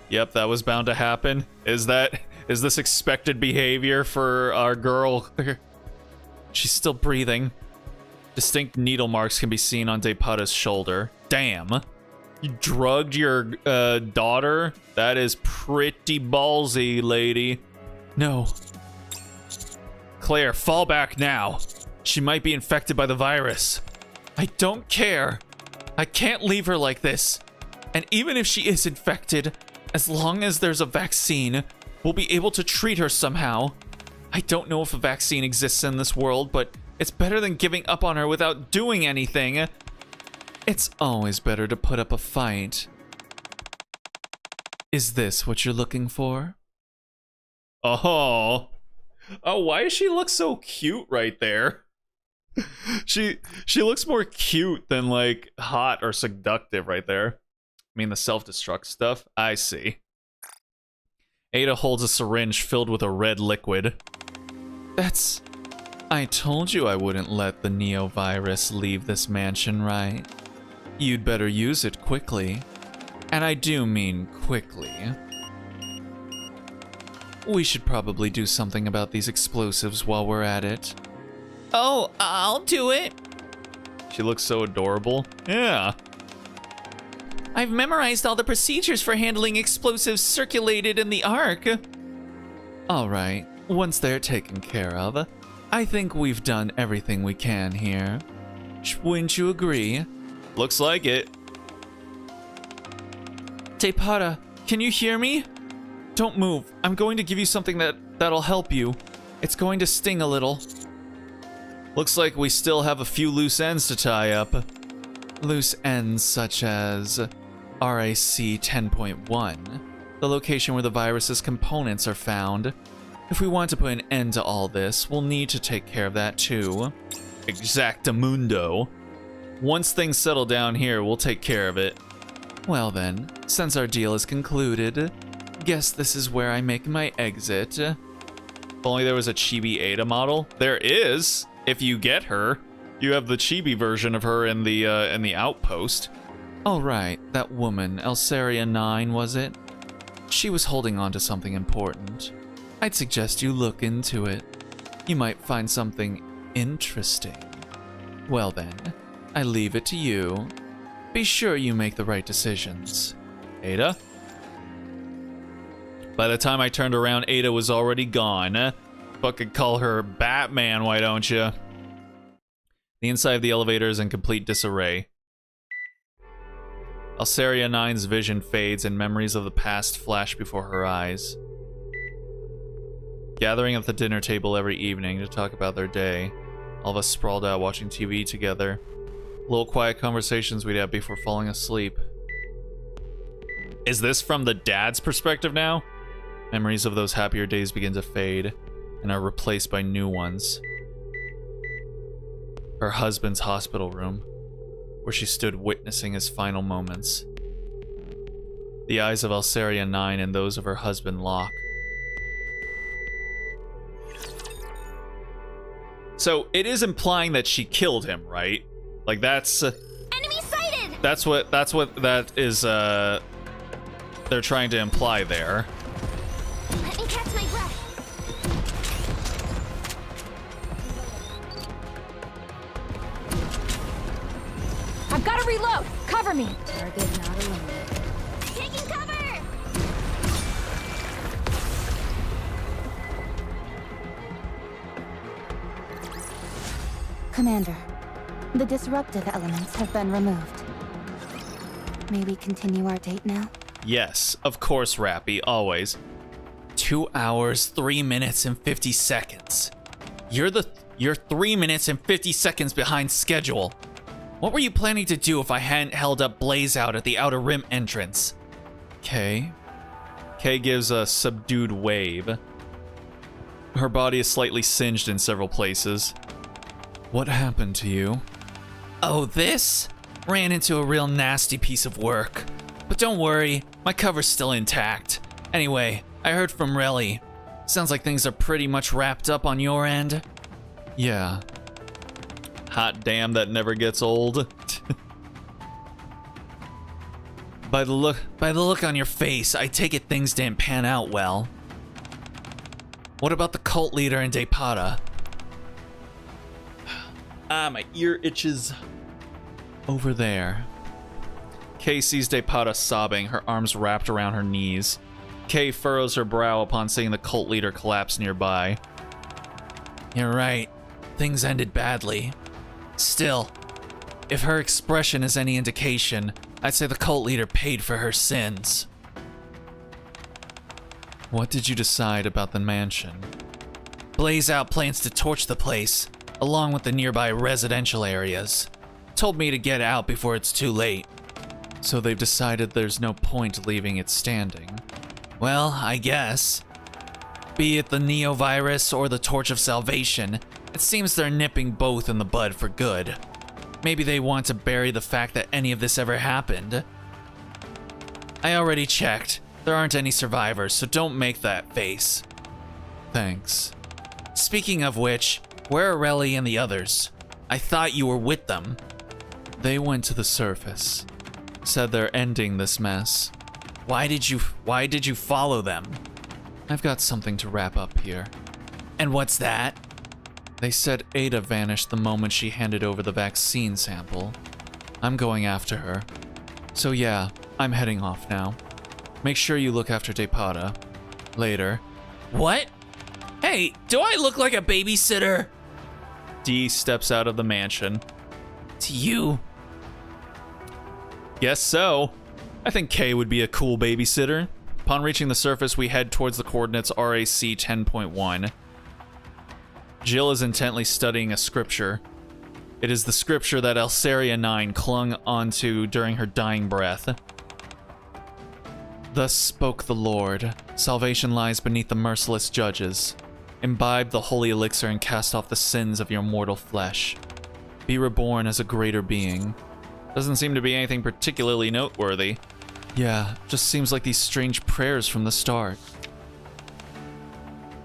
Yep, that was bound to happen. Is this expected behavior for our girl? She's still breathing. Distinct needle marks can be seen on Depara's shoulder. Damn. You drugged your daughter? That is pretty ballsy, lady. No. Claire, fall back now. She might be infected by the virus. I don't care. I can't leave her like this. And even if she is infected, as long as there's a vaccine, we'll be able to treat her somehow. I don't know if a vaccine exists in this world, but it's better than giving up on her without doing anything. It's always better to put up a fight. Is this what you're looking for? Oh, why does she look so cute right there? She looks more cute than like hot or seductive right there. I mean the self-destruct stuff. I see. Ada holds a syringe filled with a red liquid. I told you I wouldn't let the Neo-virus leave this mansion, right? You'd better use it quickly. And I do mean quickly. We should probably do something about these explosives while we're at it. Oh, I'll do it. She looks so adorable. Yeah. I've memorized all the procedures for handling explosives circulated in the Ark. Alright, once they're taken care of, I think we've done everything we can here. Wouldn't you agree? Looks like it. Depara, can you hear me? Don't move. I'm going to give you something that'll help you. It's going to sting a little. Looks like we still have a few loose ends to tie up. Loose ends such as RAC 10.1, the location where the virus's components are found. If we want to put an end to all this, we'll need to take care of that too. Exactamundo. Once things settle down here, we'll take care of it. Well then, since our deal is concluded, guess this is where I make my exit. If only there was a Chibi Ada model. There is, if you get her. You have the Chibi version of her in the outpost. All right, that woman, Elsaria 9, was it? She was holding on to something important. I'd suggest you look into it. You might find something interesting. Well then, I leave it to you. Be sure you make the right decisions. Ada? By the time I turned around, Ada was already gone. Fucking call her Batman, why don't you? The inside of the elevator is in complete disarray. Alceria 9's vision fades and memories of the past flash before her eyes. Gathering at the dinner table every evening to talk about their day. All of us sprawled out watching TV together. Little quiet conversations we'd have before falling asleep. Is this from the dad's perspective now? Memories of those happier days begin to fade and are replaced by new ones. Her husband's hospital room, where she stood witnessing his final moments. The eyes of Alceria 9 and those of her husband lock. So it is implying that she killed him, right? Like that's Enemy sighted! that's what that is they're trying to imply there. Let me catch my breath. I've got to reload. Cover me. Target not alone. Taking cover! Commander, the disruptive elements have been removed. May we continue our date now? Yes, of course, Rappy, always. 2 hours, 3 minutes, and 50 seconds. You're 3 minutes and 50 seconds behind schedule. What were you planning to do if I hadn't held up Blaze out at the Outer Rim entrance? Kay gives a subdued wave. Her body is slightly singed in several places. What happened to you? Oh, this? Ran into a real nasty piece of work. But don't worry, my cover's still intact. Anyway, I heard from Relly. Sounds like things are pretty much wrapped up on your end. Yeah. Hot damn, that never gets old. By the look on your face, I take it things didn't pan out well. What about the cult leader in Depata? Ah, my ear itches. Over there. Kay sees Depata sobbing, her arms wrapped around her knees. Kay furrows her brow upon seeing the cult leader collapse nearby. You're right. Things ended badly. Still, if her expression is any indication, I'd say the cult leader paid for her sins. What did you decide about the mansion? Blaze Out plans to torch the place, along with the nearby residential areas. Told me to get out before it's too late. So they've decided there's no point leaving it standing. Well, I guess. Be it the Neovirus or the Torch of Salvation, it seems they're nipping both in the bud for good. Maybe they want to bury the fact that any of this ever happened. I already checked. There aren't any survivors, so don't make that face. Thanks. Speaking of which, where are Relly and the others? I thought you were with them. They went to the surface. Said they're ending this mess. Why did you follow them? I've got something to wrap up here. And what's that? They said Ada vanished the moment she handed over the vaccine sample. I'm going after her. So yeah, I'm heading off now. Make sure you look after Depata. Later. What? Hey, do I look like a babysitter? Dee steps out of the mansion. To you? Guess so. I think Kay would be a cool babysitter. Upon reaching the surface, we head towards the coordinates RAC 10.1. Jill is intently studying a scripture. It is the scripture that Alceria 9 clung onto during her dying breath. Thus spoke the Lord. Salvation lies beneath the merciless judges. Imbibe the holy elixir and cast off the sins of your mortal flesh. Be reborn as a greater being. Doesn't seem to be anything particularly noteworthy. Yeah, just seems like these strange prayers from the start.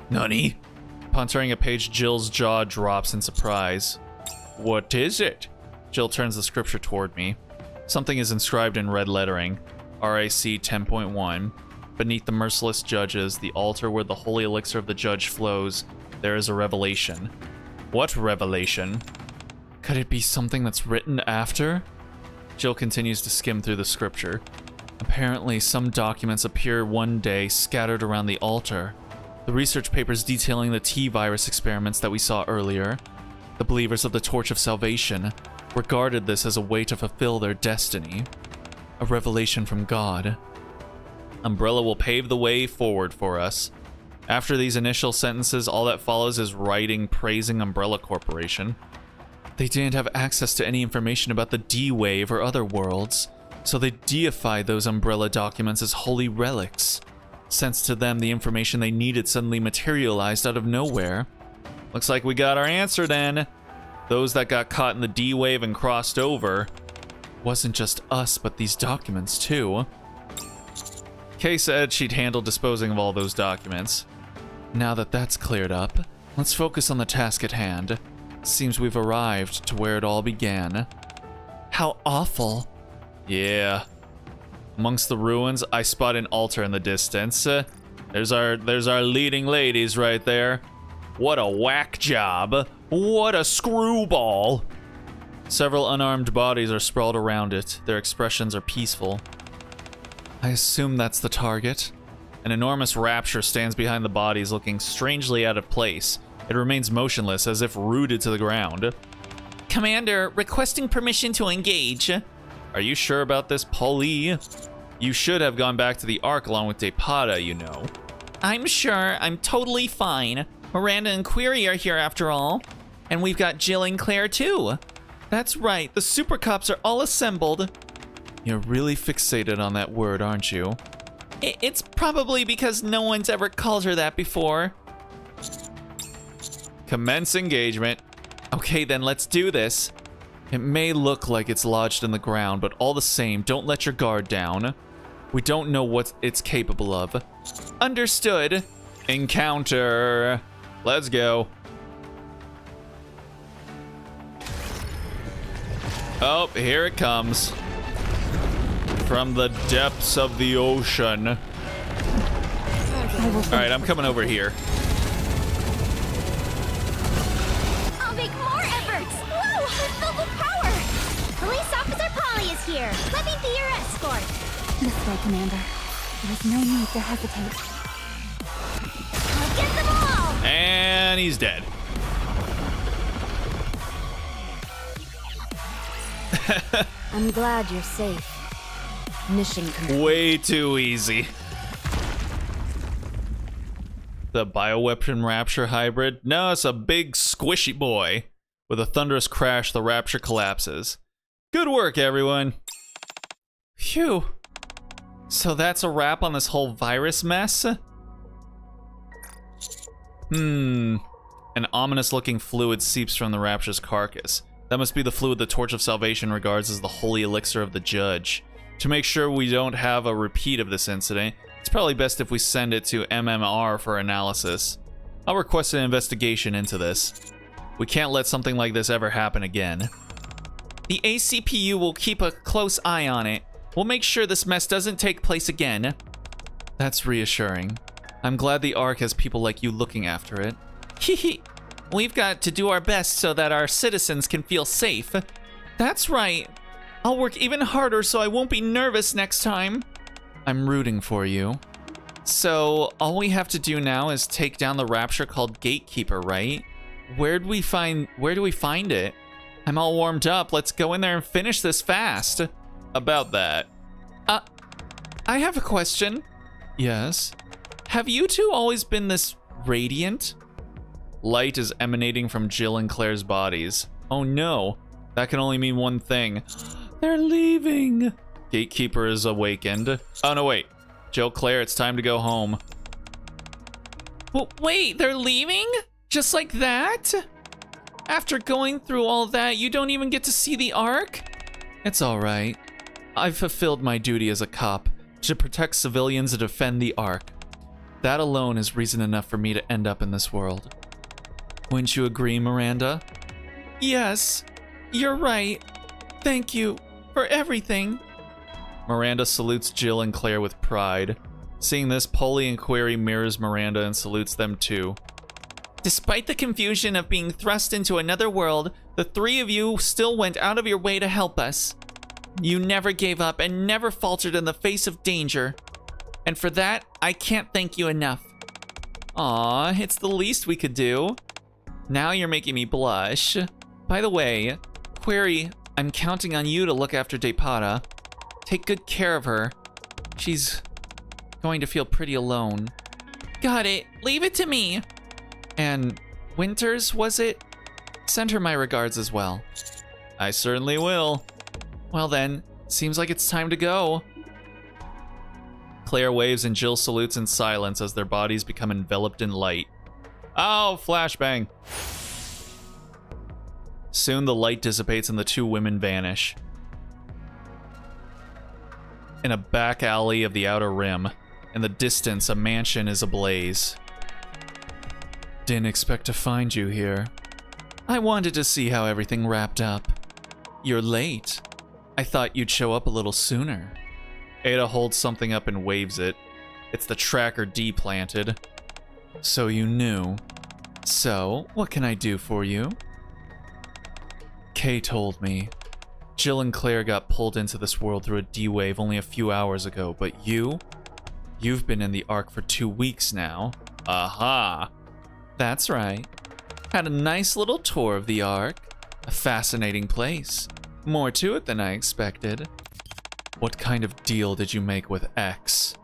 Nani? Upon turning a page, Jill's jaw drops in surprise. What is it? Jill turns the scripture toward me. Something is inscribed in red lettering. RAC 10.1. Beneath the merciless judges, the altar where the holy elixir of the judge flows, there is a revelation. What revelation? Could it be something that's written after? Jill continues to skim through the scripture. Apparently, some documents appear one day scattered around the altar. The research papers detailing the T-virus experiments that we saw earlier. The believers of the Torch of Salvation regarded this as a way to fulfill their destiny. A revelation from God. Umbrella will pave the way forward for us. After these initial sentences, all that follows is writing praising Umbrella Corporation. They didn't have access to any information about the D-Wave or other worlds, so they deified those Umbrella documents as holy relics. Since to them the information they needed suddenly materialized out of nowhere. Looks like we got our answer then. Those that got caught in the D-Wave and crossed over. Wasn't just us, but these documents too. Kay said she'd handle disposing of all those documents. Now that that's cleared up, let's focus on the task at hand. Seems we've arrived to where it all began. How awful. Yeah. Amongst the ruins, I spot an altar in the distance. There's our leading ladies right there. What a whack job. What a screwball. Several unarmed bodies are sprawled around it. Their expressions are peaceful. I assume that's the target. An enormous rapture stands behind the bodies, looking strangely out of place. It remains motionless, as if rooted to the ground. Commander, requesting permission to engage. Are you sure about this, Polly? You should have gone back to the Ark along with Depada, you know. I'm sure. I'm totally fine. Miranda and Query are here after all. And we've got Jill and Claire too. That's right, the Super Cops are all assembled. You're really fixated on that word, aren't you? It's probably because no one's ever called her that before. Commence engagement. Okay, then let's do this. It may look like it's lodged in the ground, but all the same, don't let your guard down. We don't know what it's capable of. Understood. Encounter. Let's go. Oh, here it comes. From the depths of the ocean. Alright, I'm coming over here. I'll make more efforts! Whoa! I'm filled with power! Police Officer Polly is here! Let me be your escort! This way, Commander. There is no need to hesitate. I'll get them all! And he's dead. I'm glad you're safe. Mission complete. Way too easy. The bioweapon Rapture hybrid? No, it's a big squishy boy. With a thunderous crash, the Rapture collapses. Good work, everyone. Phew. So that's a wrap on this whole virus mess? An ominous-looking fluid seeps from the Rapture's carcass. That must be the fluid the Torch of Salvation regards as the holy elixir of the Judge. To make sure we don't have a repeat of this incident, it's probably best if we send it to MMR for analysis. I'll request an investigation into this. We can't let something like this ever happen again. The ACPU will keep a close eye on it. We'll make sure this mess doesn't take place again. That's reassuring. I'm glad the Ark has people like you looking after it. Hehe. We've got to do our best so that our citizens can feel safe. That's right. I'll work even harder so I won't be nervous next time. I'm rooting for you. So, all we have to do now is take down the Rapture called Gatekeeper, right? Where do we find it? I'm all warmed up. Let's go in there and finish this fast. About that. I have a question. Yes? Have you two always been this radiant? Light is emanating from Jill and Claire's bodies. Oh no. That can only mean one thing. They're leaving. Gatekeeper is awakened. Oh no, wait. Jill, Claire, it's time to go home. Well, wait, they're leaving? Just like that? After going through all that, you don't even get to see the Ark? It's alright. I've fulfilled my duty as a cop, to protect civilians and defend the Ark. That alone is reason enough for me to end up in this world. Wouldn't you agree, Miranda? Yes, you're right. Thank you for everything. Miranda salutes Jill and Claire with pride. Seeing this, Polly and Query mirrors Miranda and salutes them too. Despite the confusion of being thrust into another world, the three of you still went out of your way to help us. You never gave up and never faltered in the face of danger. And for that, I can't thank you enough. Aw, it's the least we could do. Now you're making me blush. By the way, Query, I'm counting on you to look after Depada. Take good care of her. She's going to feel pretty alone. Got it. Leave it to me. And Winters, was it? Send her my regards as well. I certainly will. Well then, seems like it's time to go. Claire waves and Jill salutes in silence as their bodies become enveloped in light. Oh, flashbang. Soon the light dissipates and the two women vanish. In a back alley of the outer rim, in the distance, a mansion is ablaze. Didn't expect to find you here. I wanted to see how everything wrapped up. You're late. I thought you'd show up a little sooner. Ada holds something up and waves it. It's the tracker D planted. So you knew. So, what can I do for you? Kay told me. Jill and Claire got pulled into this world through a D-wave only a few hours ago, but you've been in the Ark for 2 weeks now. Aha! That's right. Had a nice little tour of the Ark. A fascinating place. More to it than I expected. What kind of deal did you make with X?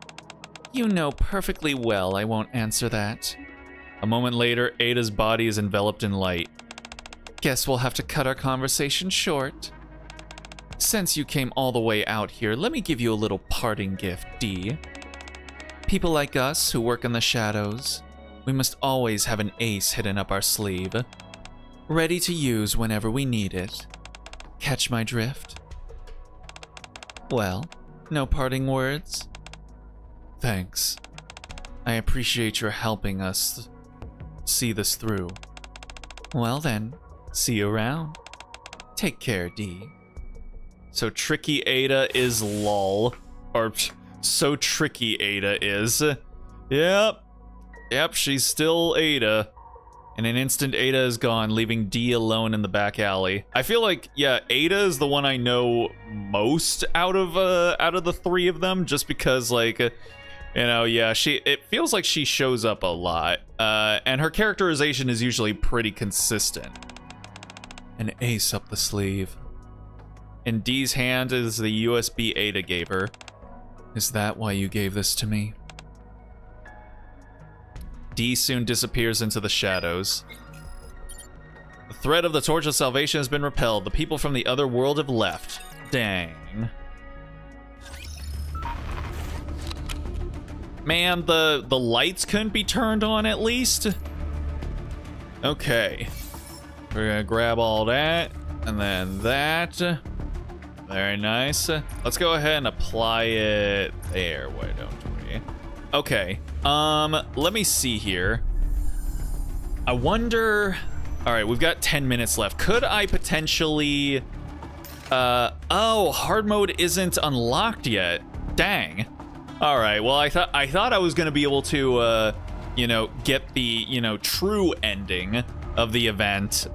You know perfectly well I won't answer that. A moment later, Ada's body is enveloped in light. Guess we'll have to cut our conversation short. Since you came all the way out here, let me give you a little parting gift, D. People like us who work in the shadows, we must always have an ace hidden up our sleeve, ready to use whenever we need it. Catch my drift? Well, no parting words? Thanks. I appreciate your helping us see this through. Well then, see you around. Take care, D. So tricky Ada is lol. Or so tricky Ada is. Yep, she's still Ada. In an instant, Ada is gone, leaving D alone in the back alley. I feel like, yeah, Ada is the one I know most out of the three of them, just because, like, you know, yeah, it feels like she shows up a lot, and her characterization is usually pretty consistent. An ace up the sleeve. In D's hand is the USB Ada gave her. Is that why you gave this to me? D soon disappears into the shadows. The threat of the Torch of Salvation has been repelled. The people from the other world have left. Dang. Man, the lights couldn't be turned on at least? Okay. We're gonna grab all that, and then that. Very nice. Let's go ahead and apply it there, why don't we? Okay, let me see here. I wonder... Alright, we've got 10 minutes left. Could I potentially... oh, hard mode isn't unlocked yet. Dang. Alright, well, I thought I was gonna be able to, you know, get the, you know, true ending of the event,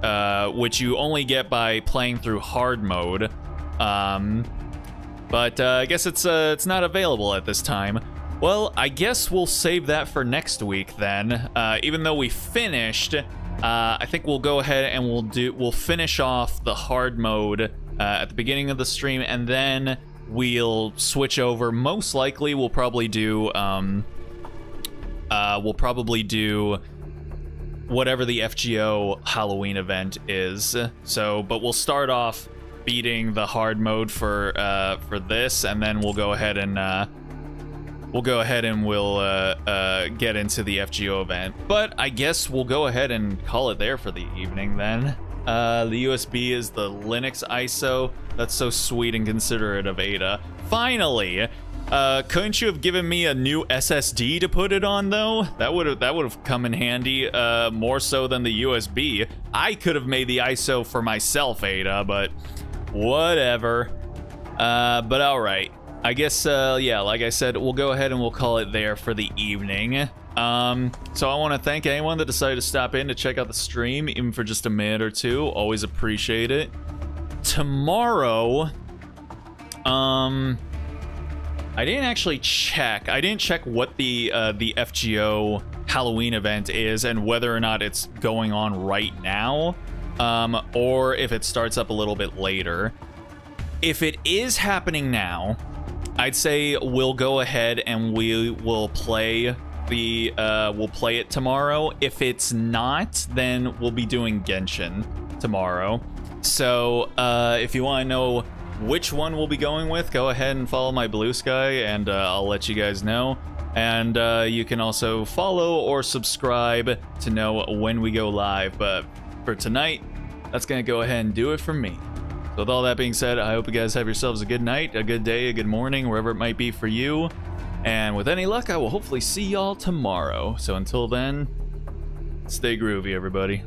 which you only get by playing through hard mode. But I guess it's not available at this time. Well, I guess we'll save that for next week then. Even though we finished, I think we'll go ahead and we'll finish off the hard mode at the beginning of the stream, and then we'll switch over. Most likely, we'll probably do whatever the FGO Halloween event is. So, but we'll start off beating the hard mode for this, and then we'll go ahead and we'll get into the FGO event. But I guess we'll go ahead and call it there for the evening then. The USB is the Linux ISO. That's so sweet and considerate of Ada. Finally! Couldn't you have given me a new SSD to put it on though? That would have come in handy, more so than the USB. I could have made the ISO for myself, Ada, but whatever. But alright. I guess, yeah, like I said, we'll go ahead and we'll call it there for the evening. So I want to thank anyone that decided to stop in to check out the stream, even for just a minute or two. Always appreciate it. Tomorrow, I didn't actually check. I didn't check what the FGO Halloween event is and whether or not it's going on right now, or if it starts up a little bit later. if it is happening now, I'd say we'll go ahead and we will play we'll play it tomorrow. If it's not, then we'll be doing Genshin tomorrow. So if you want to know which one we'll be going with, go ahead and follow my Blue Sky, and I'll let you guys know. And you can also follow or subscribe to know when we go live. But for tonight, that's gonna go ahead and do it for me. So with all that being said, I hope you guys have yourselves a good night, a good day, a good morning, wherever it might be for you. And with any luck, I will hopefully see y'all tomorrow. So until then, stay groovy, everybody.